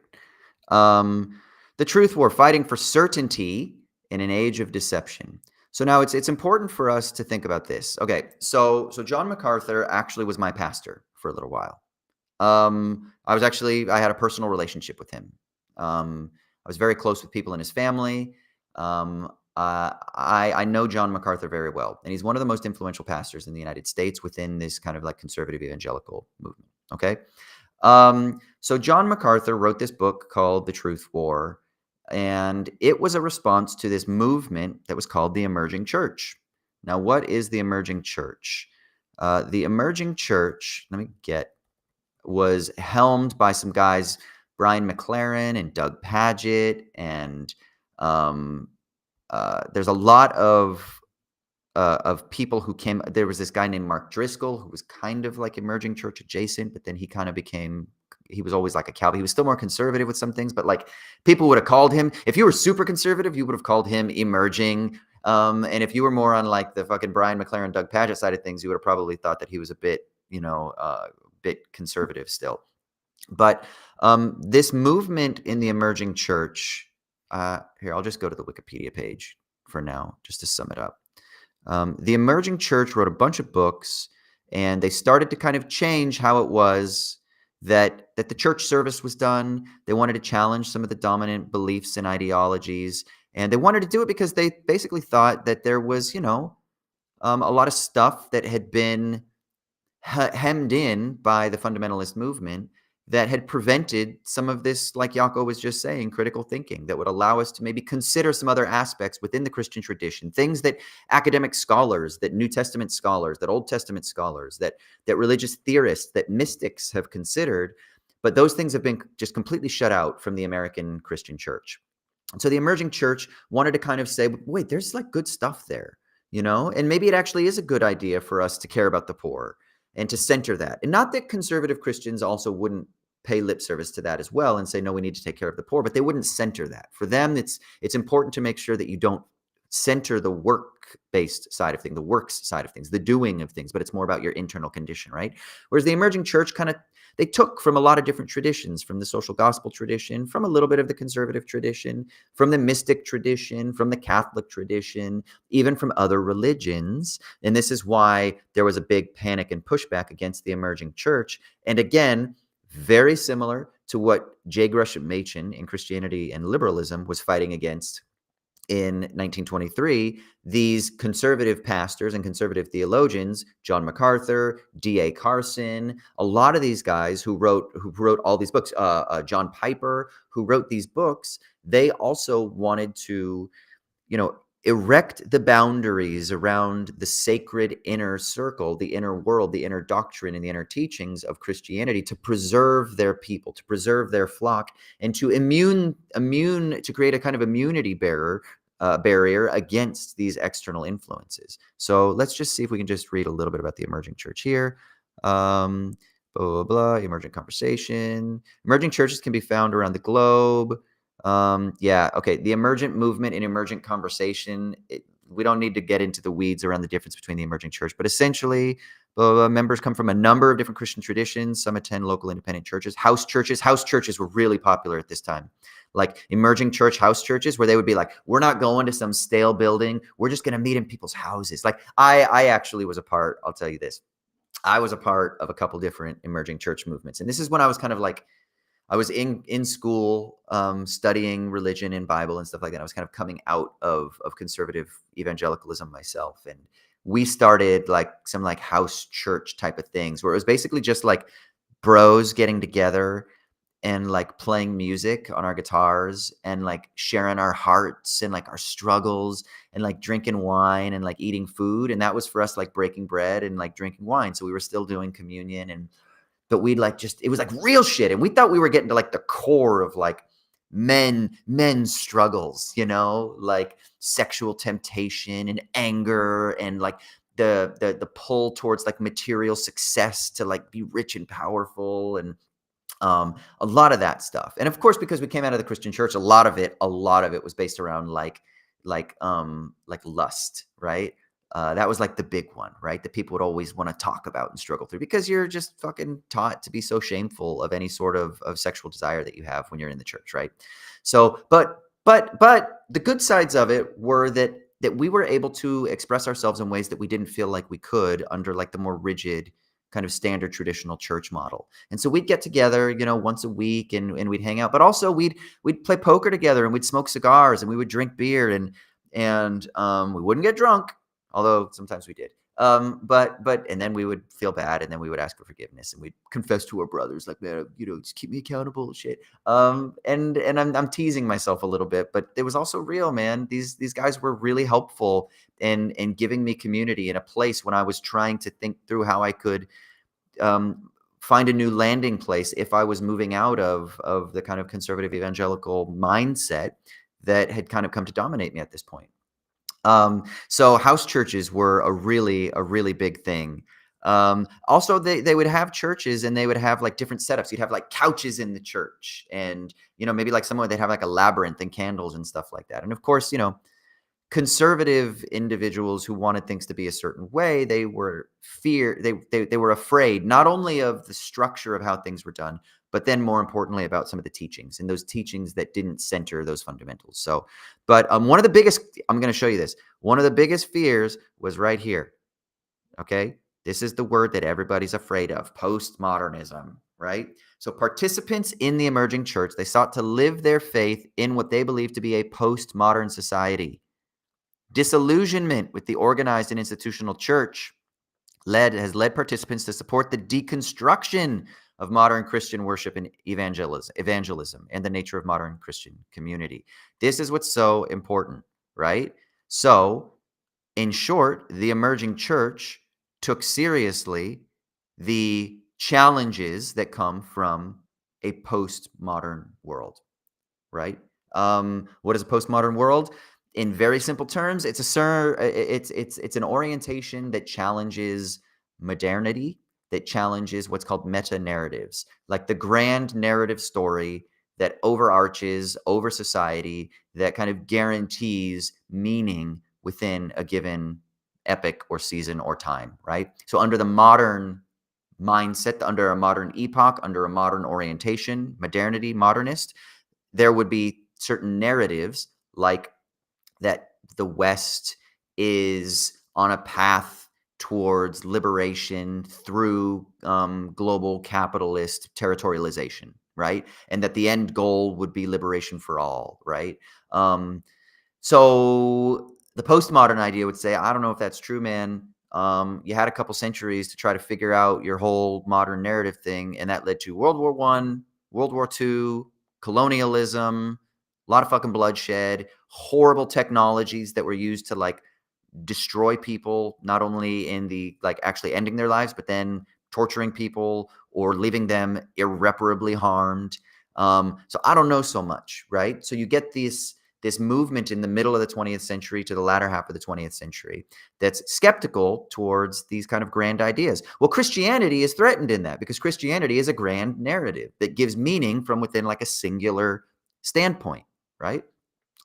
The Truth War, fighting for certainty in an age of deception. So now it's important for us to think about this. Okay, so John MacArthur actually was my pastor for a little while. I had a personal relationship with him. I was very close with people in his family. I know John MacArthur very well, and he's one of the most influential pastors in the United States within this kind of like conservative evangelical movement. Okay. So John MacArthur wrote this book called The Truth War, and it was a response to this movement that was called the emerging church. Now, what is the emerging church? The emerging church, was helmed by some guys, Brian McLaren and Doug Padgett, and there's a lot of people who came. There was this guy named Mark Driscoll who was kind of like emerging church adjacent, but then he kind of he was always like a Calvin. He was still more conservative with some things, but like people would have called him, if you were super conservative, you would have called him emerging. And if you were more on like the fucking Brian McLaren, Doug Paget side of things, you would have probably thought that he was a bit, bit conservative still. But this movement in the emerging church, here, I'll just go to the Wikipedia page for now, just to sum it up. The emerging church wrote a bunch of books, and they started to kind of change how it was that the church service was done. They wanted to challenge some of the dominant beliefs and ideologies, and they wanted to do it because they basically thought that there was, a lot of stuff that had been hemmed in by the fundamentalist movement that had prevented some of this, like Jaco was just saying, critical thinking that would allow us to maybe consider some other aspects within the Christian tradition, things that academic scholars, that New Testament scholars, that Old Testament scholars, that religious theorists, that mystics have considered, but those things have been just completely shut out from the American Christian church. And so the emerging church wanted to kind of say, wait, there's like good stuff there, and maybe it actually is a good idea for us to care about the poor and to center that. And not that conservative Christians also wouldn't pay lip service to that as well and say, no, we need to take care of the poor, but they wouldn't center that. For them, it's important to make sure that you don't center the work-based side of things, the works side of things, the doing of things, but it's more about your internal condition, right? Whereas the emerging church they took from a lot of different traditions, from the social gospel tradition, from a little bit of the conservative tradition, from the mystic tradition, from the Catholic tradition, even from other religions. And this is why there was a big panic and pushback against the emerging church. And again, very similar to what J. Gresham Machen in Christianity and Liberalism was fighting against in 1923, these conservative pastors and conservative theologians, John MacArthur, D.A. Carson, a lot of these guys who wrote all these books, John Piper, who wrote these books, they also wanted to, erect the boundaries around the sacred inner circle, the inner world, the inner doctrine, and the inner teachings of Christianity to preserve their people, to preserve their flock, and to to create a kind of immunity barrier against these external influences. So let's just see if we can just read a little bit about the emerging church here. Blah, blah, blah, emergent conversation. Emerging churches can be found around the globe. Okay. The emergent movement and emergent conversation, we don't need to get into the weeds around the difference between the emerging church, but essentially, members come from a number of different Christian traditions. Some attend local independent churches. House churches were really popular at this time. Like emerging church house churches, where they would be like, we're not going to some stale building. We're just going to meet in people's houses. Like I actually was a part, I'll tell you this. I was a part of a couple different emerging church movements. And this is when I was kind of like, I was in school studying religion and Bible and stuff like that. I was kind of coming out of conservative evangelicalism myself. And we started like some like house church type of things where it was basically just like bros getting together and like playing music on our guitars and like sharing our hearts and like our struggles and like drinking wine and like eating food. And that was for us like breaking bread and like drinking wine. So we were still doing communion, but we'd like it was like real shit. And we thought we were getting to like the core of like men's struggles, like sexual temptation and anger and like the pull towards like material success to like be rich and powerful and a lot of that stuff. And of course, because we came out of the Christian church, a lot of it was based around like lust, right? That was like the big one, right? That people would always want to talk about and struggle through because you're just fucking taught to be so shameful of any sort of sexual desire that you have when you're in the church, right? So, but the good sides of it were that we were able to express ourselves in ways that we didn't feel like we could under like the more rigid kind of standard traditional church model. And so we'd get together, once a week and we'd hang out, but also we'd play poker together and we'd smoke cigars and we would drink beer and we wouldn't get drunk, although sometimes we did. And then we would feel bad and then we would ask for forgiveness and we'd confess to our brothers like, man, just keep me accountable, shit. And I'm teasing myself a little bit, but it was also real, man. These guys were really helpful in giving me community in a place when I was trying to think through how I could find a new landing place if I was moving out of the kind of conservative evangelical mindset that had kind of come to dominate me at this point. So house churches were a really big thing. Also, they would have churches and they would have like different setups. You'd have like couches in the church and, maybe like somewhere they'd have like a labyrinth and candles and stuff like that. And of course, Conservative individuals who wanted things to be a certain way, they were afraid not only of the structure of how things were done, but then more importantly about some of the teachings, and those teachings that didn't center those fundamentals. So, but one of the biggest, I'm going to show you this. One of the biggest fears was right here. Okay. This is the word that everybody's afraid of, postmodernism, right? So participants in the emerging church, they sought to live their faith in what they believed to be a postmodern society. Disillusionment with the organized and institutional church has led participants to support the deconstruction of modern Christian worship and evangelism and the nature of modern Christian community. This is what's so important, right? So, in short, the emerging church took seriously the challenges that come from a postmodern world, right? What is a postmodern world? In very simple terms, it's an orientation that challenges modernity, that challenges what's called meta narratives, like the grand narrative story that overarches over society, that kind of guarantees meaning within a given epoch or season or time, right? So under the modern mindset, under a modern epoch, under a modern orientation, modernity, modernist, there would be certain narratives like that the West is on a path towards liberation through global capitalist territorialization, right? And that the end goal would be liberation for all, right? So the postmodern idea would say, I don't know if that's true, man. You had a couple centuries to try to figure out your whole modern narrative thing, and that led to World War I, World War II, colonialism, a lot of fucking bloodshed, horrible technologies that were used to like destroy people, not only in the like actually ending their lives, but then torturing people or leaving them irreparably harmed. So I don't know so much, right? So you get this movement in the middle of the 20th century to the latter half of the 20th century that's skeptical towards these kind of grand ideas. Well, Christianity is threatened in that because Christianity is a grand narrative that gives meaning from within like a singular standpoint, right?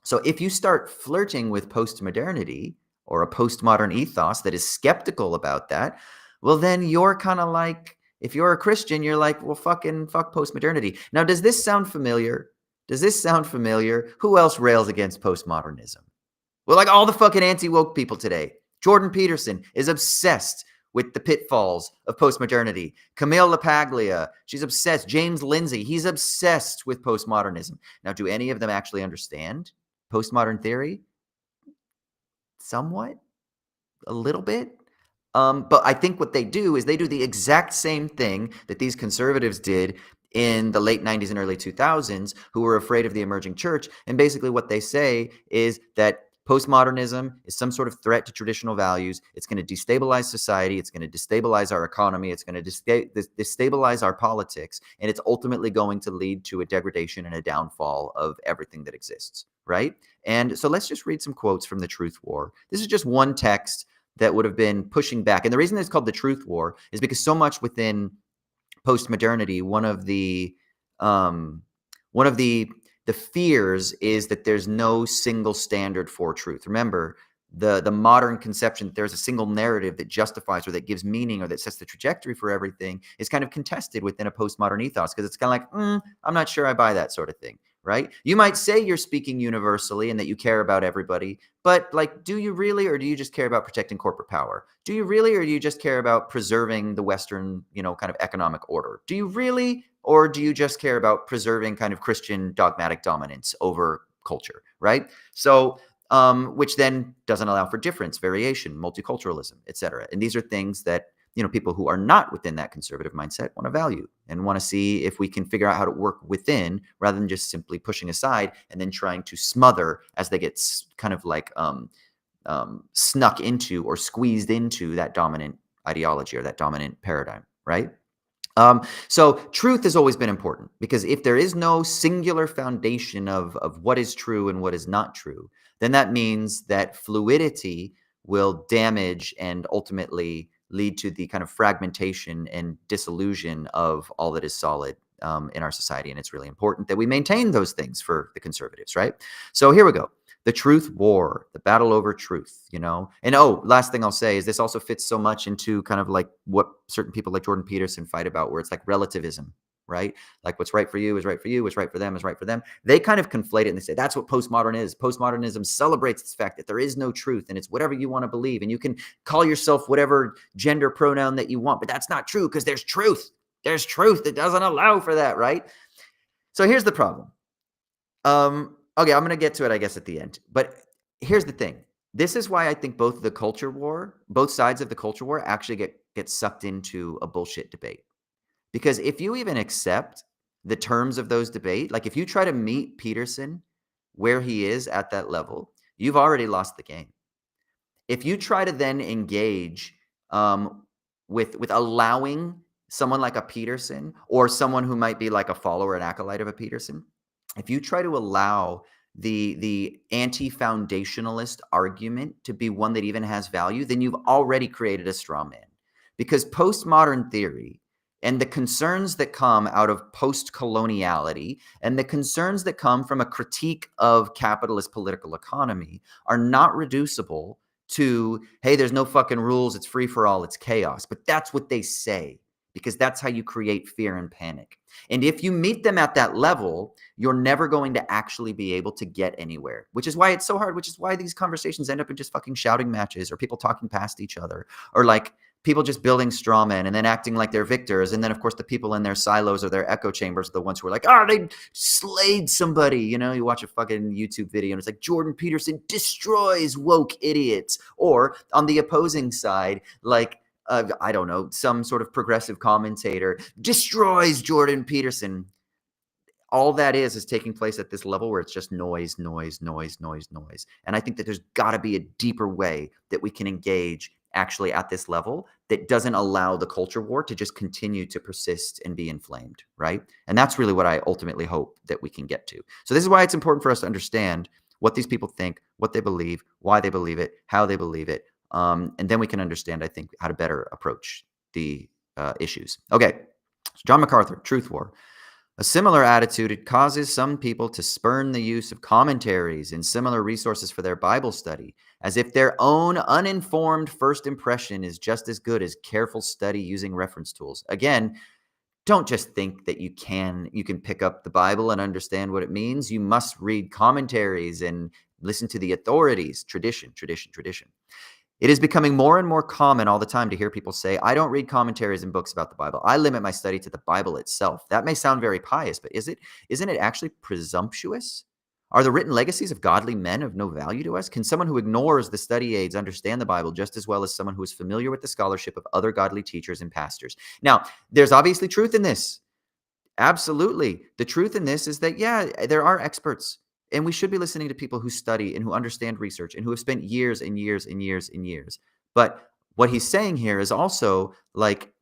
So if you start flirting with postmodernity or a postmodern ethos that is skeptical about that, well, then you're kind of like, if you're a Christian, you're like, well, fuck postmodernity. Now, does this sound familiar? Does this sound familiar? Who else rails against postmodernism? Well, like all the fucking anti-woke people today. Jordan Peterson is obsessed with the pitfalls of postmodernity. Camille LaPaglia, she's obsessed. James Lindsay, he's obsessed with postmodernism. Now, do any of them actually understand postmodern theory? Somewhat, a little bit. But I think what they do is they do the exact same thing that these conservatives did in the late 90s and early 2000s, who were afraid of the emerging church. And basically what they say is that postmodernism is some sort of threat to traditional values. It's going to destabilize society. It's going to destabilize our economy. It's going to destabilize our politics. And it's ultimately going to lead to a degradation and a downfall of everything that exists, right? And so let's just read some quotes from The Truth War. This is just one text that would have been pushing back. And the reason it's called The Truth War is because so much within postmodernity, one of the fears is that there's no single standard for truth. Remember, the modern conception that there's a single narrative that justifies or that gives meaning or that sets the trajectory for everything is kind of contested within a postmodern ethos because it's kind of like, I'm not sure I buy that sort of thing, right? You might say you're speaking universally and that you care about everybody, but like, do you really, or do you just care about protecting corporate power? Do you really, or do you just care about preserving the Western, kind of economic order? Do you really, or do you just care about preserving kind of Christian dogmatic dominance over culture, right? So, which then doesn't allow for difference, variation, multiculturalism, et cetera. And these are things that, people who are not within that conservative mindset want to value and want to see if we can figure out how to work within rather than just simply pushing aside and then trying to smother as they get kind of like snuck into or squeezed into that dominant ideology or that dominant paradigm, right? So truth has always been important because if there is no singular foundation of what is true and what is not true, then that means that fluidity will damage and ultimately lead to the kind of fragmentation and dissolution of all that is solid in our society. And it's really important that we maintain those things for the conservatives, right? So here we go. The truth war, the battle over truth, you know? And oh, last thing I'll say is this also fits so much into kind of like what certain people like Jordan Peterson fight about, where it's like relativism, right? Like what's right for you is right for you, what's right for them is right for them. They kind of conflate it and they say that's what postmodern is. Postmodernism celebrates the fact that there is no truth and it's whatever you want to believe. And you can call yourself whatever gender pronoun that you want, but that's not true because there's truth. There's truth that doesn't allow for that, right? So here's the problem. Okay, I'm going to get to it, I guess, at the end. But here's the thing. This is why I think both sides of the culture war actually get sucked into a bullshit debate. Because if you even accept the terms of those debate, like if you try to meet Peterson where he is at that level, you've already lost the game. If you try to then engage with allowing someone like a Peterson or someone who might be like a follower and acolyte of a Peterson, if you try to allow the anti-foundationalist argument to be one that even has value, then you've already created a straw man. Because postmodern theory and the concerns that come out of post-coloniality and the concerns that come from a critique of capitalist political economy are not reducible to, hey, there's no fucking rules, it's free for all, it's chaos. But that's what they say, because that's how you create fear and panic. And if you meet them at that level, you're never going to actually be able to get anywhere, which is why it's so hard, which is why these conversations end up in just fucking shouting matches or people talking past each other or like people just building straw men and then acting like they're victors. And then, of course, the people in their silos or their echo chambers are the ones who are like, oh, they slayed somebody. You know, you watch a fucking YouTube video and it's like Jordan Peterson destroys woke idiots. Or on the opposing side, like, I don't know, some sort of progressive commentator destroys Jordan Peterson. All that is taking place at this level where it's just noise, noise, noise, noise, noise. And I think that there's got to be a deeper way that we can engage actually at this level that doesn't allow the culture war to just continue to persist and be inflamed, right? And that's really what I ultimately hope that we can get to. So this is why it's important for us to understand what these people think, what they believe, why they believe it, how they believe it. And then we can understand, I think, how to better approach the issues. Okay, so John MacArthur, Truth War. A similar attitude causes some people to spurn the use of commentaries and similar resources for their Bible study, as if their own uninformed first impression is just as good as careful study using reference tools. Again, don't just think that you can pick up the Bible and understand what it means. You must read commentaries and listen to the authorities. Tradition, tradition, tradition. It is becoming more and more common all the time to hear people say, I don't read commentaries and books about the Bible. I limit my study to the Bible itself. That may sound very pious, but isn't it actually presumptuous? Are the written legacies of godly men of no value to us? Can someone who ignores the study aids understand the Bible just as well as someone who is familiar with the scholarship of other godly teachers and pastors? Now, there's obviously truth in this. Absolutely. The truth in this is that, yeah, there are experts. And we should be listening to people who study and who understand research and who have spent years and years and years and years. But what he's saying here is also like,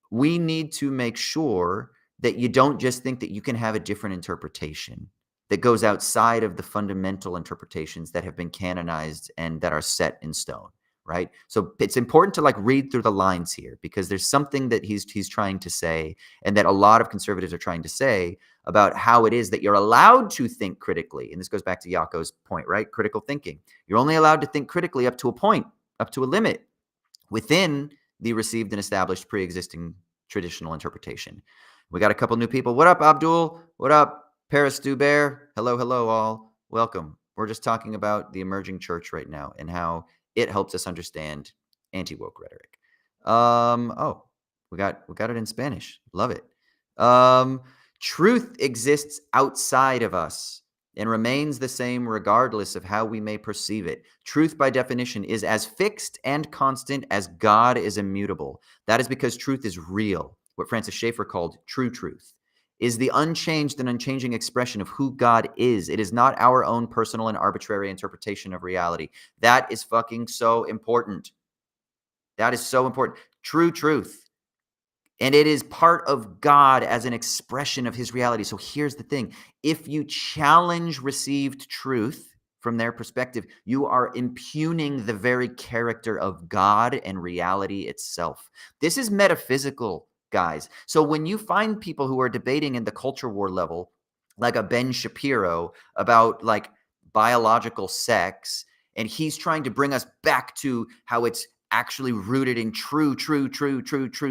we need to make sure that you don't just think that you can have a different interpretation that goes outside of the fundamental interpretations that have been canonized and that are set in stone, right? So it's important to like read through the lines here because there's something that he's trying to say and that a lot of conservatives are trying to say about how it is that you're allowed to think critically. And this goes back to Jaco's point, right? Critical thinking. You're only allowed to think critically up to a point, up to a limit within the received and established pre-existing traditional interpretation. We got a couple new people. What up, Abdul? What up, Paris Dubert? Hello, hello, all. Welcome. We're just talking about the emerging church right now and how it helps us understand anti-woke rhetoric. Oh, we got it in Spanish. Love it. Truth exists outside of us and remains the same regardless of how we may perceive it. Truth, by definition, is as fixed and constant as God is immutable. That is because truth is real, what Francis Schaeffer called true truth, is the unchanged and unchanging expression of who God is. It is not our own personal and arbitrary interpretation of reality. That is fucking so important. That is so important. True truth. And it is part of God as an expression of his reality. So here's the thing. If you challenge received truth from their perspective, you are impugning the very character of God and reality itself. This is metaphysical, guys. So when you find people who are debating in the culture war level, like a Ben Shapiro about like biological sex, and he's trying to bring us back to how it's actually rooted in true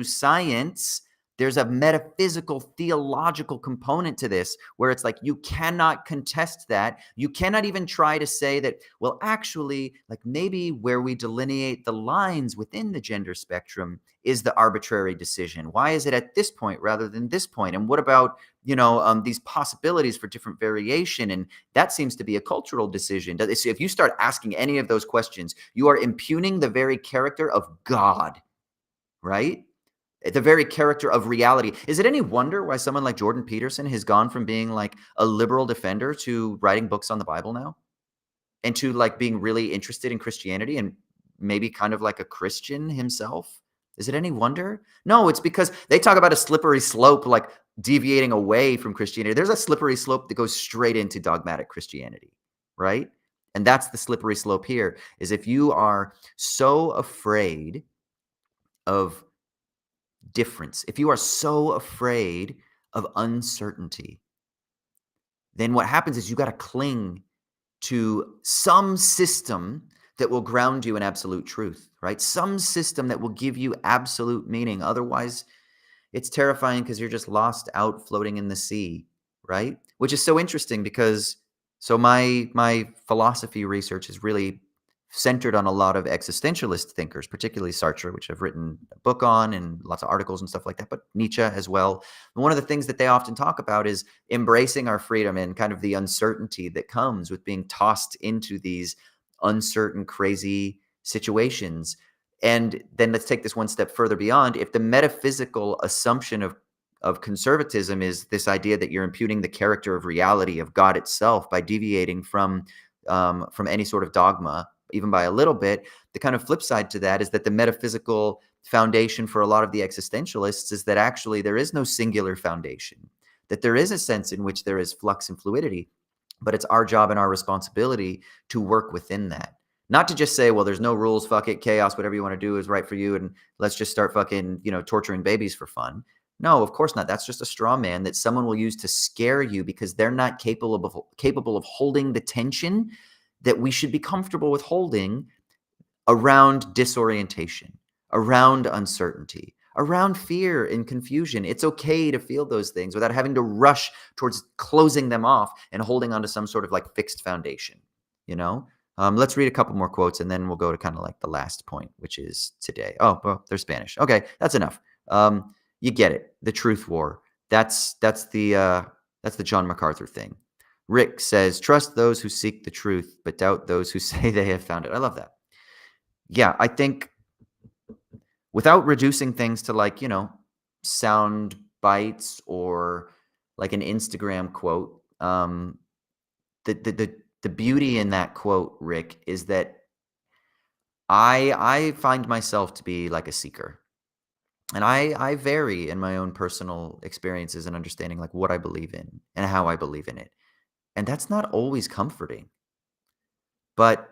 science. There's a metaphysical, theological component to this where it's like you cannot contest that. You cannot even try to say that, well, actually, like maybe where we delineate the lines within the gender spectrum is the arbitrary decision. Why is it at this point rather than this point? And what about, these possibilities for different variation? And that seems to be a cultural decision. So if you start asking any of those questions, you are impugning the very character of God, right? The very character of reality. Is it any wonder why someone like Jordan Peterson has gone from being like a liberal defender to writing books on the Bible now? And to like being really interested in Christianity and maybe kind of like a Christian himself? Is it any wonder? No, it's because they talk about a slippery slope, like deviating away from Christianity. There's a slippery slope that goes straight into dogmatic Christianity, right? And that's the slippery slope here, is if you are so afraid of difference, if you are so afraid of uncertainty, then what happens is you got to cling to some system that will ground you in absolute truth, right? Some system that will give you absolute meaning. Otherwise, it's terrifying because you're just lost out floating in the sea, right? Which is so interesting because my philosophy research is really centered on a lot of existentialist thinkers, particularly Sartre, which I've written a book on and lots of articles and stuff like that, but Nietzsche as well. And one of the things that they often talk about is embracing our freedom and kind of the uncertainty that comes with being tossed into these uncertain, crazy situations. And then let's take this one step further beyond. If the metaphysical assumption of conservatism is this idea that you're imputing the character of reality of God itself by deviating from any sort of dogma, even by a little bit, the kind of flip side to that is that the metaphysical foundation for a lot of the existentialists is that actually there is no singular foundation, that there is a sense in which there is flux and fluidity, but it's our job and our responsibility to work within that. Not to just say, well, there's no rules, fuck it, chaos, whatever you want to do is right for you, and let's just start fucking, torturing babies for fun. No, of course not. That's just a straw man that someone will use to scare you because they're not capable of holding the tension that we should be comfortable with holding around disorientation, around uncertainty, around fear and confusion. It's okay to feel those things without having to rush towards closing them off and holding onto some sort of like fixed foundation, you know? Let's read a couple more quotes and then we'll go to kind of like the last point, which is today. Oh, well, they're Spanish. Okay, that's enough. You get it. The truth war. That's the John MacArthur thing. Rick says, trust those who seek the truth, but doubt those who say they have found it. I love that. Yeah, I think without reducing things to like, sound bites or like an Instagram quote, the beauty in that quote, Rick, is that I find myself to be like a seeker. And I vary in my own personal experiences and understanding like what I believe in and how I believe in it. And that's not always comforting, but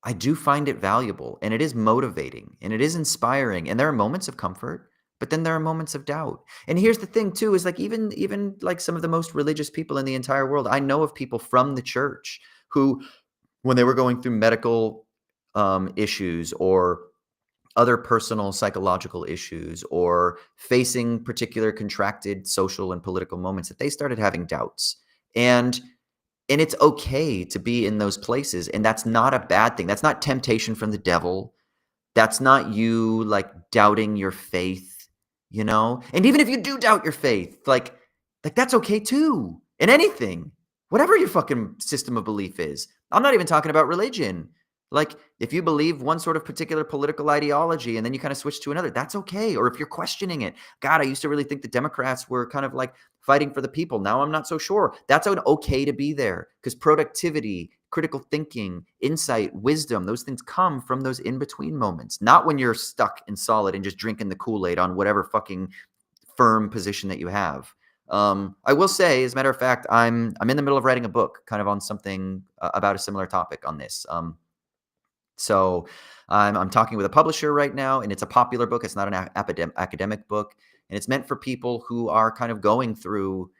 I do find it valuable and it is motivating and it is inspiring. And there are moments of comfort, but then there are moments of doubt. And here's the thing too, is like even like some of the most religious people in the entire world, I know of people from the church who, when they were going through medical issues or other personal psychological issues or facing particular contracted social and political moments, that they started having doubts. And it's okay to be in those places, and that's not a bad thing. That's not temptation from the devil. That's not you, like, doubting your faith, you know? And even if you do doubt your faith, like that's okay too, in anything, whatever your fucking system of belief is. I'm not even talking about religion. Like, if you believe one sort of particular political ideology and then you kind of switch to another, that's okay. Or if you're questioning it, God, I used to really think the Democrats were kind of like fighting for the people. Now I'm not so sure. That's okay to be there because productivity, critical thinking, insight, wisdom, those things come from those in-between moments, not when you're stuck and solid and just drinking the Kool-Aid on whatever fucking firm position that you have. I will say, as a matter of fact, I'm in the middle of writing a book kind of on something about a similar topic on this. So I'm talking with a publisher right now, and it's a popular book. It's not an academic book, and it's meant for people who are kind of going through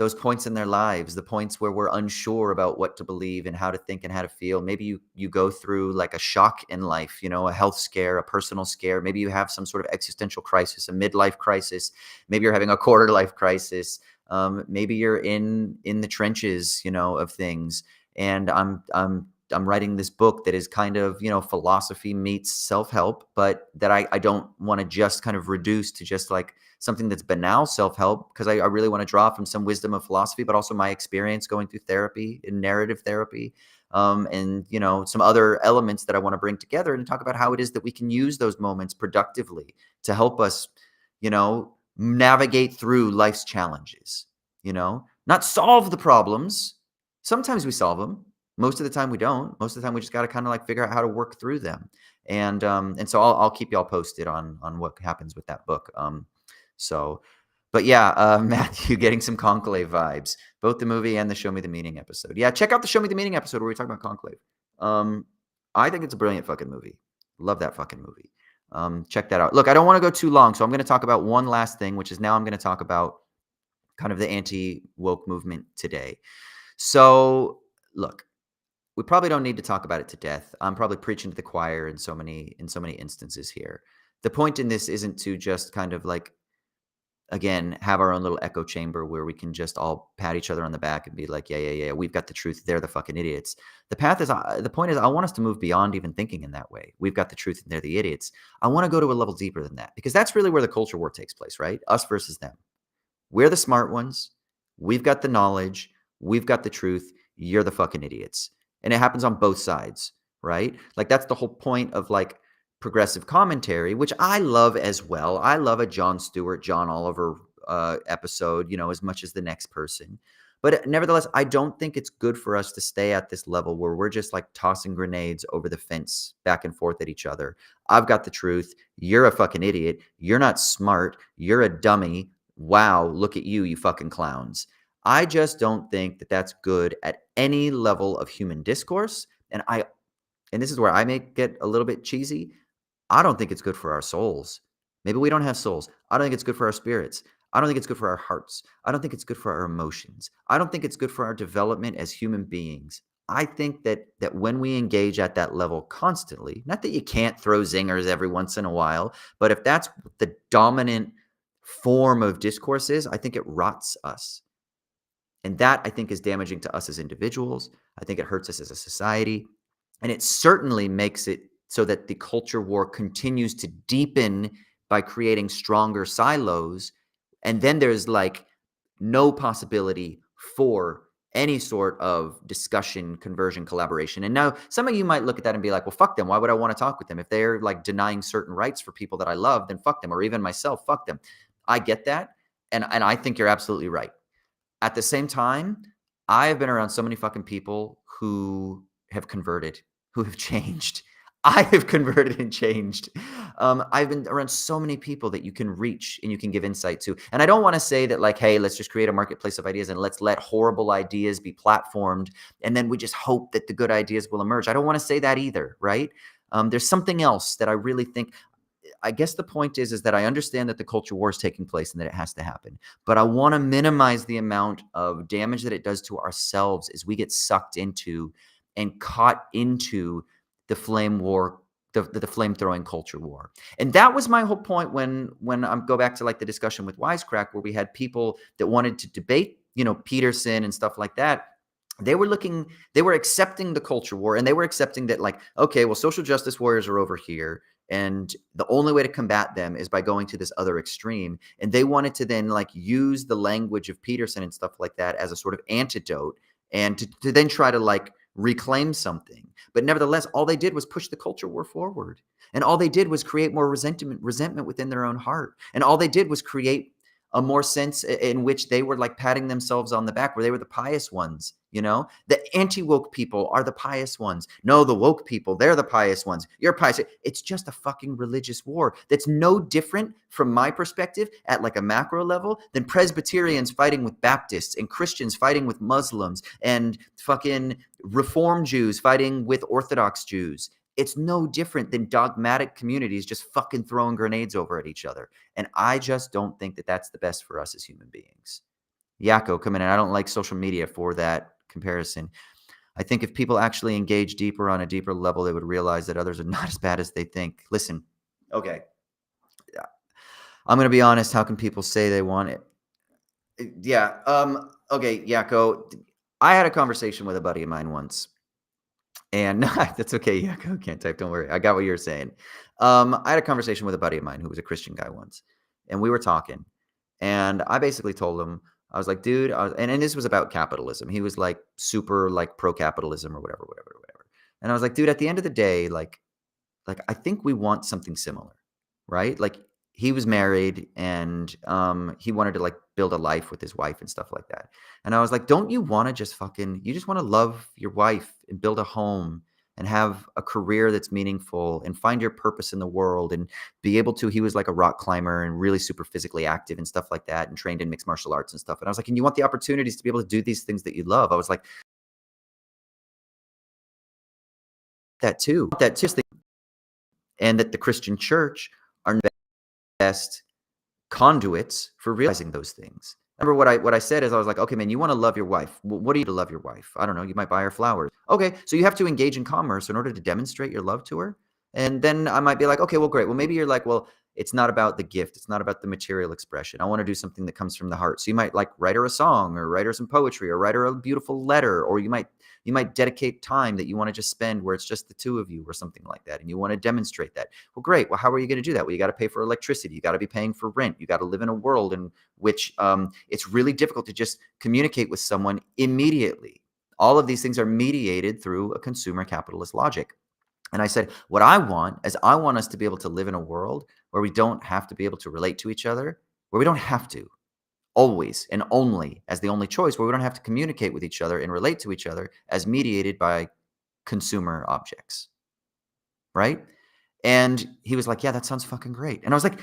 those points in their lives, the points where we're unsure about what to believe and how to think and how to feel. Maybe you go through like a shock in life, a health scare, a personal scare. Maybe you have some sort of existential crisis, a midlife crisis. Maybe you're having a quarter life crisis. Maybe you're in the trenches, of things. And I'm writing this book that is kind of, philosophy meets self-help, but that I don't want to just kind of reduce to just like something that's banal self-help, because I really want to draw from some wisdom of philosophy, but also my experience going through therapy and narrative therapy, and some other elements that I want to bring together and talk about how it is that we can use those moments productively to help us, navigate through life's challenges. Not solve the problems. Sometimes we solve them. Most of the time we don't. Most of the time we just got to kind of like figure out how to work through them. And so I'll keep y'all posted on what happens with that book. So, but yeah, Matthew, getting some Conclave vibes, both the movie and the Show Me the Meaning episode. Yeah, check out the Show Me the Meaning episode where we talk about Conclave. I think it's a brilliant fucking movie. Love that fucking movie. Check that out. Look, I don't want to go too long, so I'm going to talk about one last thing, which is now I'm going to talk about kind of the anti-woke movement today. So, look, we probably don't need to talk about it to death. I'm probably preaching to the choir in so many instances here. The point in this isn't to just kind of like, again, have our own little echo chamber where we can just all pat each other on the back and be like, yeah, we've got the truth. They're the fucking idiots. The point is, I want us to move beyond even thinking in that way. We've got the truth and they're the idiots. I want to go to a level deeper than that, because that's really where the culture war takes place, right? Us versus them. We're the smart ones. We've got the knowledge. We've got the truth. You're the fucking idiots. And it happens on both sides, right? Like that's the whole point of like progressive commentary, which I love as well. I love a Jon Stewart, John Oliver episode, as much as the next person. But nevertheless, I don't think it's good for us to stay at this level where we're just like tossing grenades over the fence back and forth at each other. I've got the truth. You're a fucking idiot. You're not smart. You're a dummy. Wow, look at you, you fucking clowns. I just don't think that that's good at any level of human discourse. And this is where I may get a little bit cheesy. I don't think it's good for our souls. Maybe we don't have souls. I don't think it's good for our spirits. I don't think it's good for our hearts. I don't think it's good for our emotions. I don't think it's good for our development as human beings. I think that when we engage at that level constantly, not that you can't throw zingers every once in a while, but if that's the dominant form of discourse is, I think it rots us. And that, I think, is damaging to us as individuals. I think it hurts us as a society. And it certainly makes it so that the culture war continues to deepen by creating stronger silos. And then there's like no possibility for any sort of discussion, conversion, collaboration. And now some of you might look at that and be like, well, fuck them. Why would I want to talk with them? If they're like denying certain rights for people that I love, then fuck them. Or even myself, fuck them. I get that. And I think you're absolutely right. At the same time, I have been around so many fucking people who have converted, who have changed. I have converted and changed. I've been around so many people that you can reach and you can give insight to. And I don't want to say that like, hey, let's just create a marketplace of ideas and let's let horrible ideas be platformed. And then we just hope that the good ideas will emerge. I don't want to say that either, right? There's something else that I really think. I guess the point is that I understand that the culture war is taking place and that it has to happen, but I want to minimize the amount of damage that it does to ourselves as we get sucked into and caught into the flame war, the flame throwing culture war. And that was my whole point when I go back to like the discussion with Wisecrack, where we had people that wanted to debate, Peterson and stuff like that. They were accepting the culture war, and they were accepting that like, okay, well, social justice warriors are over here, and the only way to combat them is by going to this other extreme. And they wanted to then like use the language of Peterson and stuff like that as a sort of antidote, and to then try to like reclaim something. But nevertheless, all they did was push the culture war forward. And all they did was create more resentment within their own heart. And all they did was create a more sense in which they were like patting themselves on the back, where they were the pious ones. The anti-woke people are the pious ones. No, the woke people, they're the pious ones. You're pious. It's just a fucking religious war that's no different from my perspective at like a macro level than Presbyterians fighting with Baptists and Christians fighting with Muslims and fucking Reform Jews fighting with Orthodox Jews. It's no different than dogmatic communities just fucking throwing grenades over at each other. And I just don't think that that's the best for us as human beings. Yakko coming in. I don't like social media for that comparison. I think if people actually engage deeper on a deeper level, they would realize that others are not as bad as they think. Listen, okay, I'm going to be honest. How can people say they want it? Yeah. Okay, Yakko. I had a conversation with a buddy of mine once, and that's okay. Yakko can't type. Don't worry. I got what you're saying. I had a conversation with a buddy of mine who was a Christian guy once, and we were talking, and I basically told him, I was like, dude, and this was about capitalism. He was like super like pro capitalism or whatever, whatever, whatever. And I was like, dude, at the end of the day, like, I think we want something similar, right? Like, he was married and, he wanted to, like, build a life with his wife and stuff like that. And I was like, "Don't you wanna just you just wanna love your wife and build a home and have a career that's meaningful and find your purpose in the world and be able to." He was like a rock climber and really super physically active and stuff like that and trained in mixed martial arts and stuff. And I was like, "And you want the opportunities to be able to do these things that you love." I was like, "That too, that too." And that the Christian church are best conduits for realizing those things. Remember what I said is I was like, "Okay, man, you wanna love your wife. What do you do to love your wife? I don't know, you might buy her flowers." Okay, so you have to engage in commerce in order to demonstrate your love to her? And then I might be like, "Okay, well, great. Well, maybe you're like, well, it's not about the gift. It's not about the material expression. I wanna do something that comes from the heart." So you might, like, write her a song or write her some poetry or write her a beautiful letter, or you might dedicate time that you wanna just spend where it's just the 2 of you or something like that, and you wanna demonstrate that. Well, great. Well, how are you gonna do that? Well, you gotta pay for electricity. You gotta be paying for rent. You gotta live in a world in which, it's really difficult to just communicate with someone immediately. All of these things are mediated through a consumer capitalist logic. And I said, what I want is I want us to be able to live in a world where we don't have to be able to relate to each other, where we don't have to always and only as the only choice, where we don't have to communicate with each other and relate to each other as mediated by consumer objects, right? And he was like, "Yeah, that sounds fucking great." And I was like,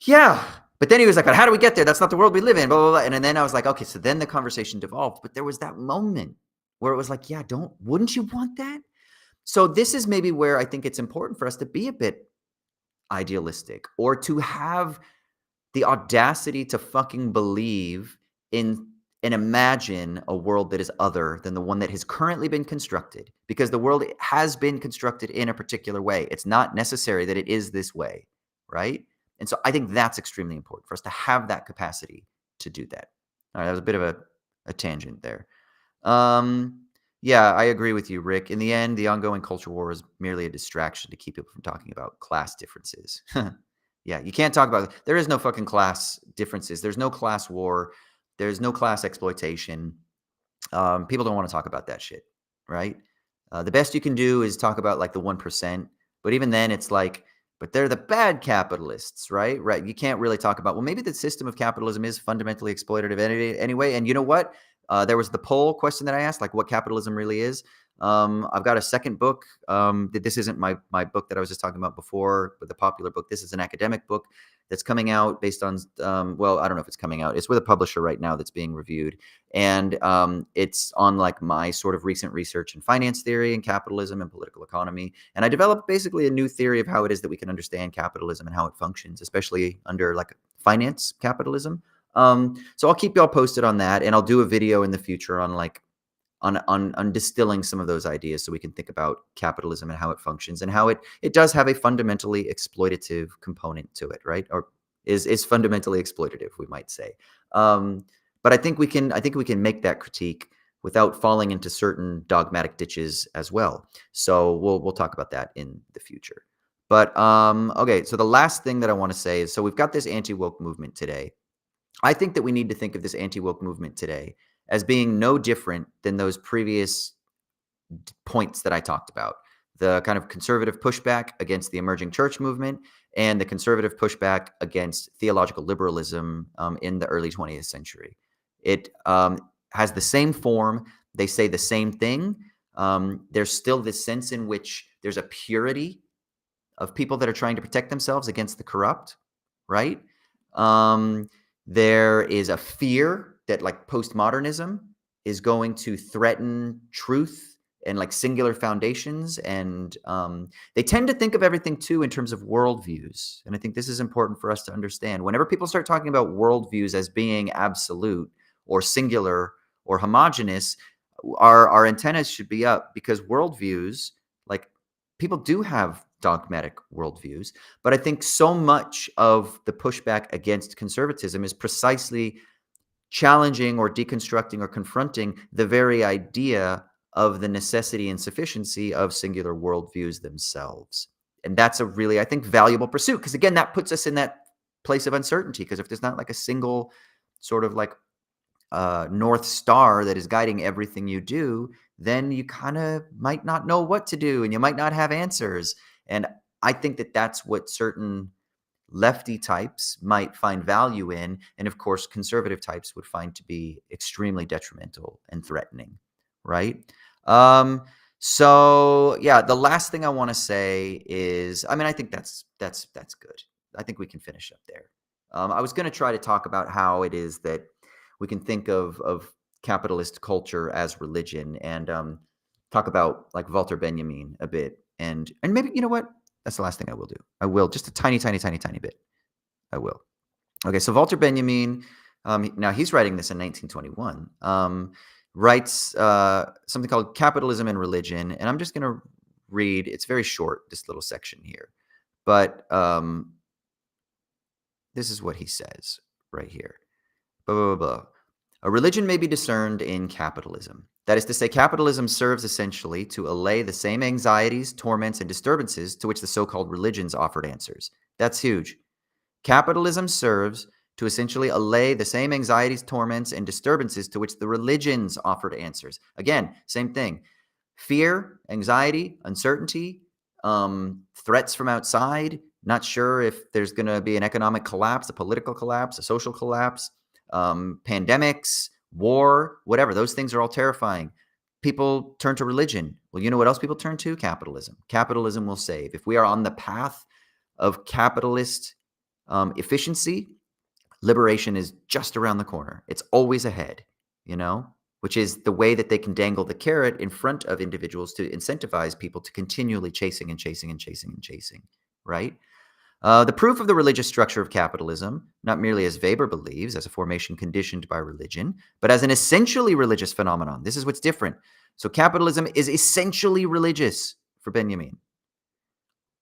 "Yeah." But then he was like, "But how do we get there? That's not the world we live in, blah, blah, blah." And then I was like, "Okay." So then the conversation devolved, but there was that moment where it was like, "Yeah, wouldn't you want that?" So this is maybe where I think it's important for us to be a bit idealistic or to have the audacity to fucking believe in and imagine a world that is other than the one that has currently been constructed, because the world has been constructed in a particular way. It's not necessary that it is this way, right? And so I think that's extremely important for us to have that capacity to do that. All right, that was a bit of a tangent there. Um, yeah, I agree with you, Rick. In the end, the ongoing culture war is merely a distraction to keep people from talking about class differences. Yeah, you can't talk about there is no fucking class differences. There's no class war. There's no class exploitation. People don't want to talk about that shit, right? The best you can do is talk about like the 1%, but even then it's like, but they're the bad capitalists, right? Right. You can't really talk about, well, maybe the system of capitalism is fundamentally exploitative anyway. And you know what? There was the poll question that I asked, like what capitalism really is. I've got a second book. This isn't my book that I was just talking about before, but the popular book. This is an academic book that's coming out based on, well, I don't know if it's coming out. It's with a publisher right now that's being reviewed. And it's on like my sort of recent research in finance theory and capitalism and political economy. And I developed basically a new theory of how it is that we can understand capitalism and how it functions, especially under like finance capitalism. So I'll keep y'all posted on that, and I'll do a video in the future on like on distilling some of those ideas so we can think about capitalism and how it functions and how it does have a fundamentally exploitative component to it, right? Or is fundamentally exploitative, we might say. But I think we can make that critique without falling into certain dogmatic ditches as well. So we'll talk about that in the future. But okay, so the last thing that I want to say is, so we've got this anti-woke movement today. I think that we need to think of this anti-woke movement today as being no different than those previous points that I talked about. The kind of conservative pushback against the emerging church movement and the conservative pushback against theological liberalism in the early 20th century. It has the same form. They say the same thing. There's still this sense in which there's a purity of people that are trying to protect themselves against the corrupt, right? Um, there is a fear that like postmodernism is going to threaten truth and like singular foundations. And they tend to think of everything too in terms of worldviews. And I think this is important for us to understand. Whenever people start talking about worldviews as being absolute, or singular or homogenous, our antennas should be up, because worldviews, like, people do have dogmatic worldviews, but I think so much of the pushback against conservatism is precisely challenging or deconstructing or confronting the very idea of the necessity and sufficiency of singular worldviews themselves. And that's a really, I think, valuable pursuit, because again, that puts us in that place of uncertainty. Because if there's not like a single sort of like North Star that is guiding everything you do, then you kind of might not know what to do and you might not have answers. And I think that that's what certain lefty types might find value in. And of course, conservative types would find to be extremely detrimental and threatening, right? Um, so yeah, the last thing I want to say is, I mean, I think that's good. I think we can finish up there. I was going to try to talk about how it is that we can think of capitalist culture as religion, and talk about like Walter Benjamin a bit, and maybe, you know what? That's the last thing I will do. I will, just a tiny, tiny, tiny, tiny bit. I will. Okay, so Walter Benjamin, now he's writing this in 1921. Writes something called Capitalism and Religion, and I'm just going to read. It's very short, this little section here, but this is what he says right here. Blah, blah, blah, blah. A religion may be discerned in capitalism. That is to say, capitalism serves essentially to allay the same anxieties, torments, and disturbances to which the so-called religions offered answers. That's huge. Capitalism serves to essentially allay the same anxieties, torments, and disturbances to which the religions offered answers. Again, same thing. Fear, anxiety, uncertainty, threats from outside, not sure if there's going to be an economic collapse, a political collapse, a social collapse, pandemics, war, whatever. Those things are all terrifying. People turn to religion. Well, you know what else people turn to? Capitalism. Capitalism will save. If we are on the path of capitalist efficiency, liberation is just around the corner. It's always ahead, which is the way that they can dangle the carrot in front of individuals to incentivize people to continually chasing and chasing and chasing and chasing, right? The proof of the religious structure of capitalism, not merely as Weber believes, as a formation conditioned by religion, but as an essentially religious phenomenon. This is what's different. So capitalism is essentially religious for Benjamin,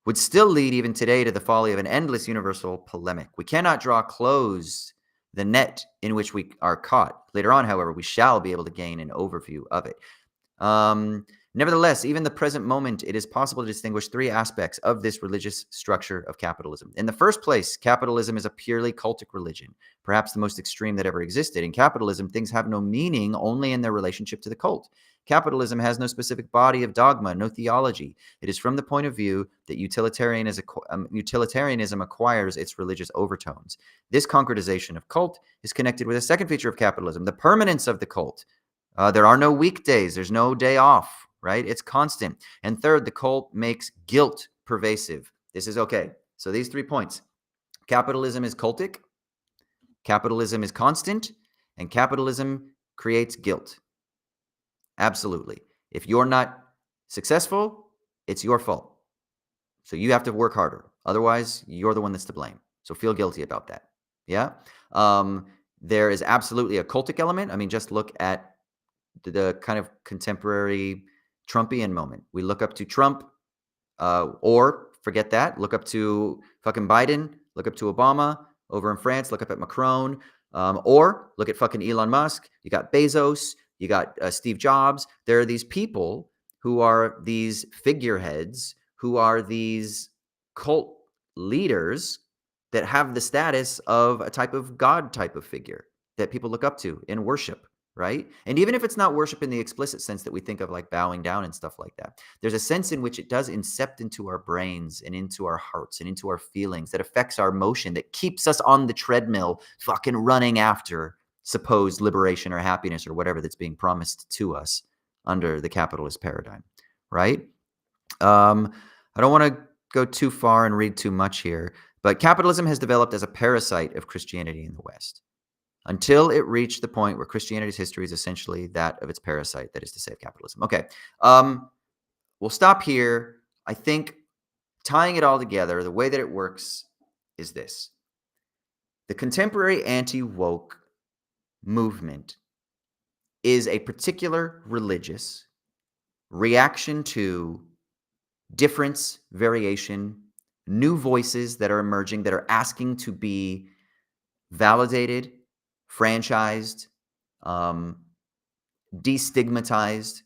would still lead even today to the folly of an endless universal polemic. We cannot draw close the net in which we are caught. Later on, however, we shall be able to gain an overview of it. Nevertheless, even the present moment, it is possible to distinguish three aspects of this religious structure of capitalism. In the first place, capitalism is a purely cultic religion, perhaps the most extreme that ever existed. In capitalism, things have no meaning only in their relationship to the cult. Capitalism has no specific body of dogma, no theology. It is from the point of view that utilitarianism acquires its religious overtones. This concretization of cult is connected with a second feature of capitalism, the permanence of the cult. There are no weekdays. There's no day off, right? It's constant. And third, the cult makes guilt pervasive. This is okay. So these 3 points. Capitalism is cultic, capitalism is constant, and capitalism creates guilt. Absolutely. If you're not successful, it's your fault. So you have to work harder. Otherwise, you're the one that's to blame. So feel guilty about that. Yeah. There is absolutely a cultic element. I mean, just look at the kind of contemporary Trumpian moment. We look up to Trump, or forget that, look up to fucking Biden, look up to Obama. Over in France, look up at Macron, or look at fucking Elon Musk. You got Bezos, you got Steve Jobs. There are these people who are these figureheads, who are these cult leaders that have the status of a type of God type of figure that people look up to in worship, right? And even if it's not worship in the explicit sense that we think of, like bowing down and stuff like that, there's a sense in which it does incept into our brains and into our hearts and into our feelings that affects our motion, that keeps us on the treadmill fucking running after supposed liberation or happiness or whatever that's being promised to us under the capitalist paradigm, right? I don't want to go too far and read too much here, but capitalism has developed as a parasite of Christianity in the West, until it reached the point where Christianity's history is essentially that of its parasite, that is to say, of capitalism. Okay, we'll stop here. I think tying it all together, the way that it works is this. The contemporary anti-woke movement is a particular religious reaction to difference, variation, new voices that are emerging that are asking to be validated, franchised, um, destigmatized.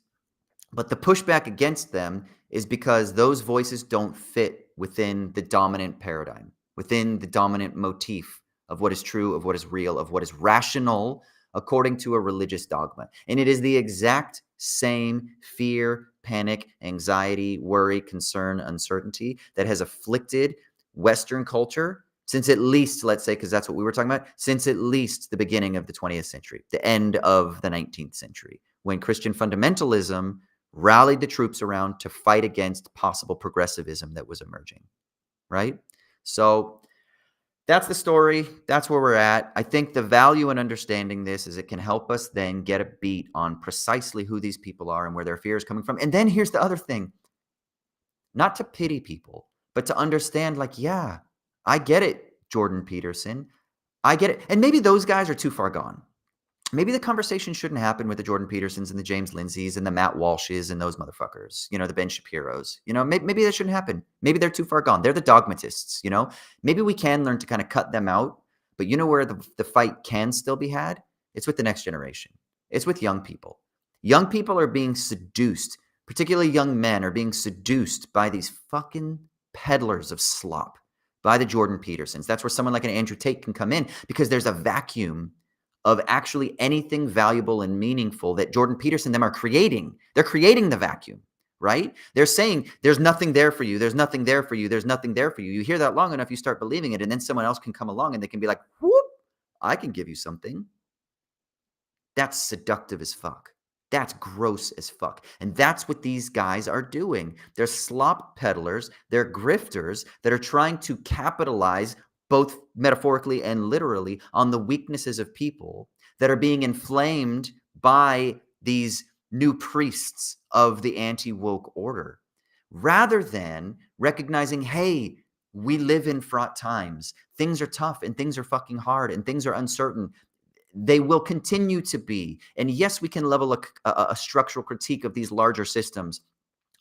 But the pushback against them is because those voices don't fit within the dominant paradigm, within the dominant motif of what is true, of what is real, of what is rational according to a religious dogma. And it is the exact same fear, panic, anxiety, worry, concern, uncertainty that has afflicted Western culture since at least, let's say, because that's what we were talking about, since at least the beginning of the 20th century, the end of the 19th century, when Christian fundamentalism rallied the troops around to fight against possible progressivism that was emerging, right? So that's the story. That's where we're at. I think the value in understanding this is it can help us then get a beat on precisely who these people are and where their fear is coming from. And then here's the other thing, not to pity people, but to understand, like, yeah, I get it, Jordan Peterson. I get it. And maybe those guys are too far gone. Maybe the conversation shouldn't happen with the Jordan Petersons and the James Lindsays and the Matt Walshes and those motherfuckers, the Ben Shapiros. Maybe that shouldn't happen. Maybe they're too far gone. They're the dogmatists. Maybe we can learn to kind of cut them out. But you know where the fight can still be had? It's with the next generation. It's with young people. Young people are being seduced, particularly young men are being seduced by these fucking peddlers of slop, by the Jordan Petersons. That's where someone like an Andrew Tate can come in because there's a vacuum of actually anything valuable and meaningful that Jordan Peterson and them are creating. They're creating the vacuum, right? They're saying there's nothing there for you. There's nothing there for you. There's nothing there for you. You hear that long enough, you start believing it. And then someone else can come along and they can be like, whoop, I can give you something. That's seductive as fuck. That's gross as fuck. And that's what these guys are doing. They're slop peddlers. They're grifters that are trying to capitalize both metaphorically and literally on the weaknesses of people that are being inflamed by these new priests of the anti-woke order, rather than recognizing, hey, we live in fraught times. Things are tough and things are fucking hard and things are uncertain. They will continue to be. And yes, we can level a structural critique of these larger systems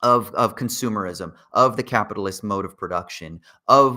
of consumerism, of the capitalist mode of production, of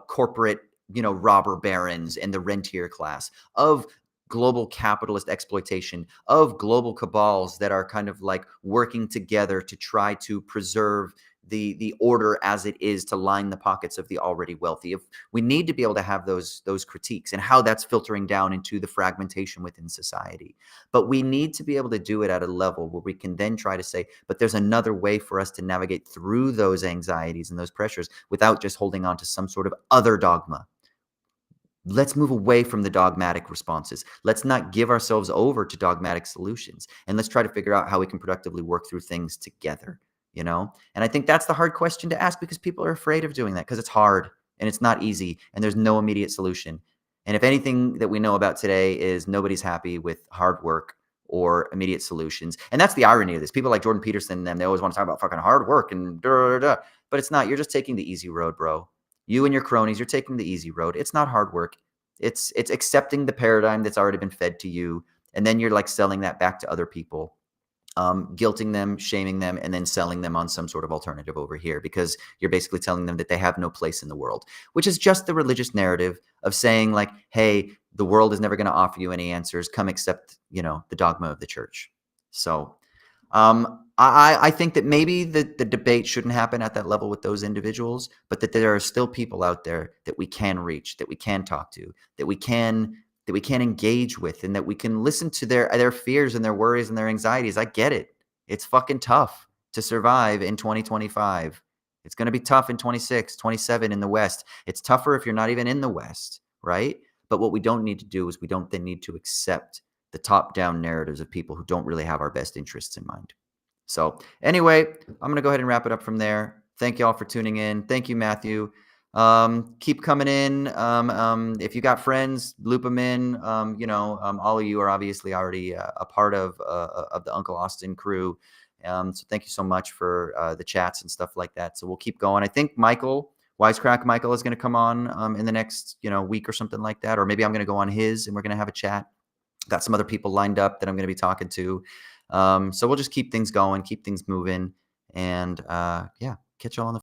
corporate, robber barons and the rentier class, of global capitalist exploitation, of global cabals that are kind of like working together to try to preserve the order as it is to line the pockets of the already wealthy. If we need to be able to have those critiques and how that's filtering down into the fragmentation within society. But we need to be able to do it at a level where we can then try to say, but there's another way for us to navigate through those anxieties and those pressures without just holding on to some sort of other dogma. Let's move away from the dogmatic responses. Let's not give ourselves over to dogmatic solutions. And let's try to figure out how we can productively work through things together, And I think that's the hard question to ask because people are afraid of doing that because it's hard and it's not easy and there's no immediate solution. And if anything that we know about today is nobody's happy with hard work or immediate solutions. And that's the irony of this. People like Jordan Peterson and them, they always want to talk about fucking hard work and da, da, da. But it's not. You're just taking the easy road, bro. You and your cronies, you're taking the easy road. It's not hard work. It's accepting the paradigm that's already been fed to you. And then you're like selling that back to other people, guilting them, shaming them, and then selling them on some sort of alternative over here because you're basically telling them that they have no place in the world, which is just the religious narrative of saying like, hey, the world is never going to offer you any answers. Come accept, the dogma of the church. So I think that maybe the debate shouldn't happen at that level with those individuals, but that there are still people out there that we can reach, that we can talk to, that we can engage with, and that we can listen to their fears and their worries and their anxieties. I get it. It's fucking tough to survive in 2025. It's going to be tough in 26, 27 in the West. It's tougher if you're not even in the West, right? But what we don't need to do is we don't then need to accept the top-down narratives of people who don't really have our best interests in mind. So anyway, I'm going to go ahead and wrap it up from there. Thank you all for tuning in. Thank you, Matthew. Keep coming in. If you got friends, loop them in. All of you are obviously already a part of the Uncle Austin crew. So thank you so much for the chats and stuff like that. So we'll keep going. I think Wisecrack Michael is going to come on in the next week or something like that. Or maybe I'm going to go on his and we're going to have a chat. Got some other people lined up that I'm going to be talking to. So we'll just keep things going, keep things moving, and yeah, catch y'all on the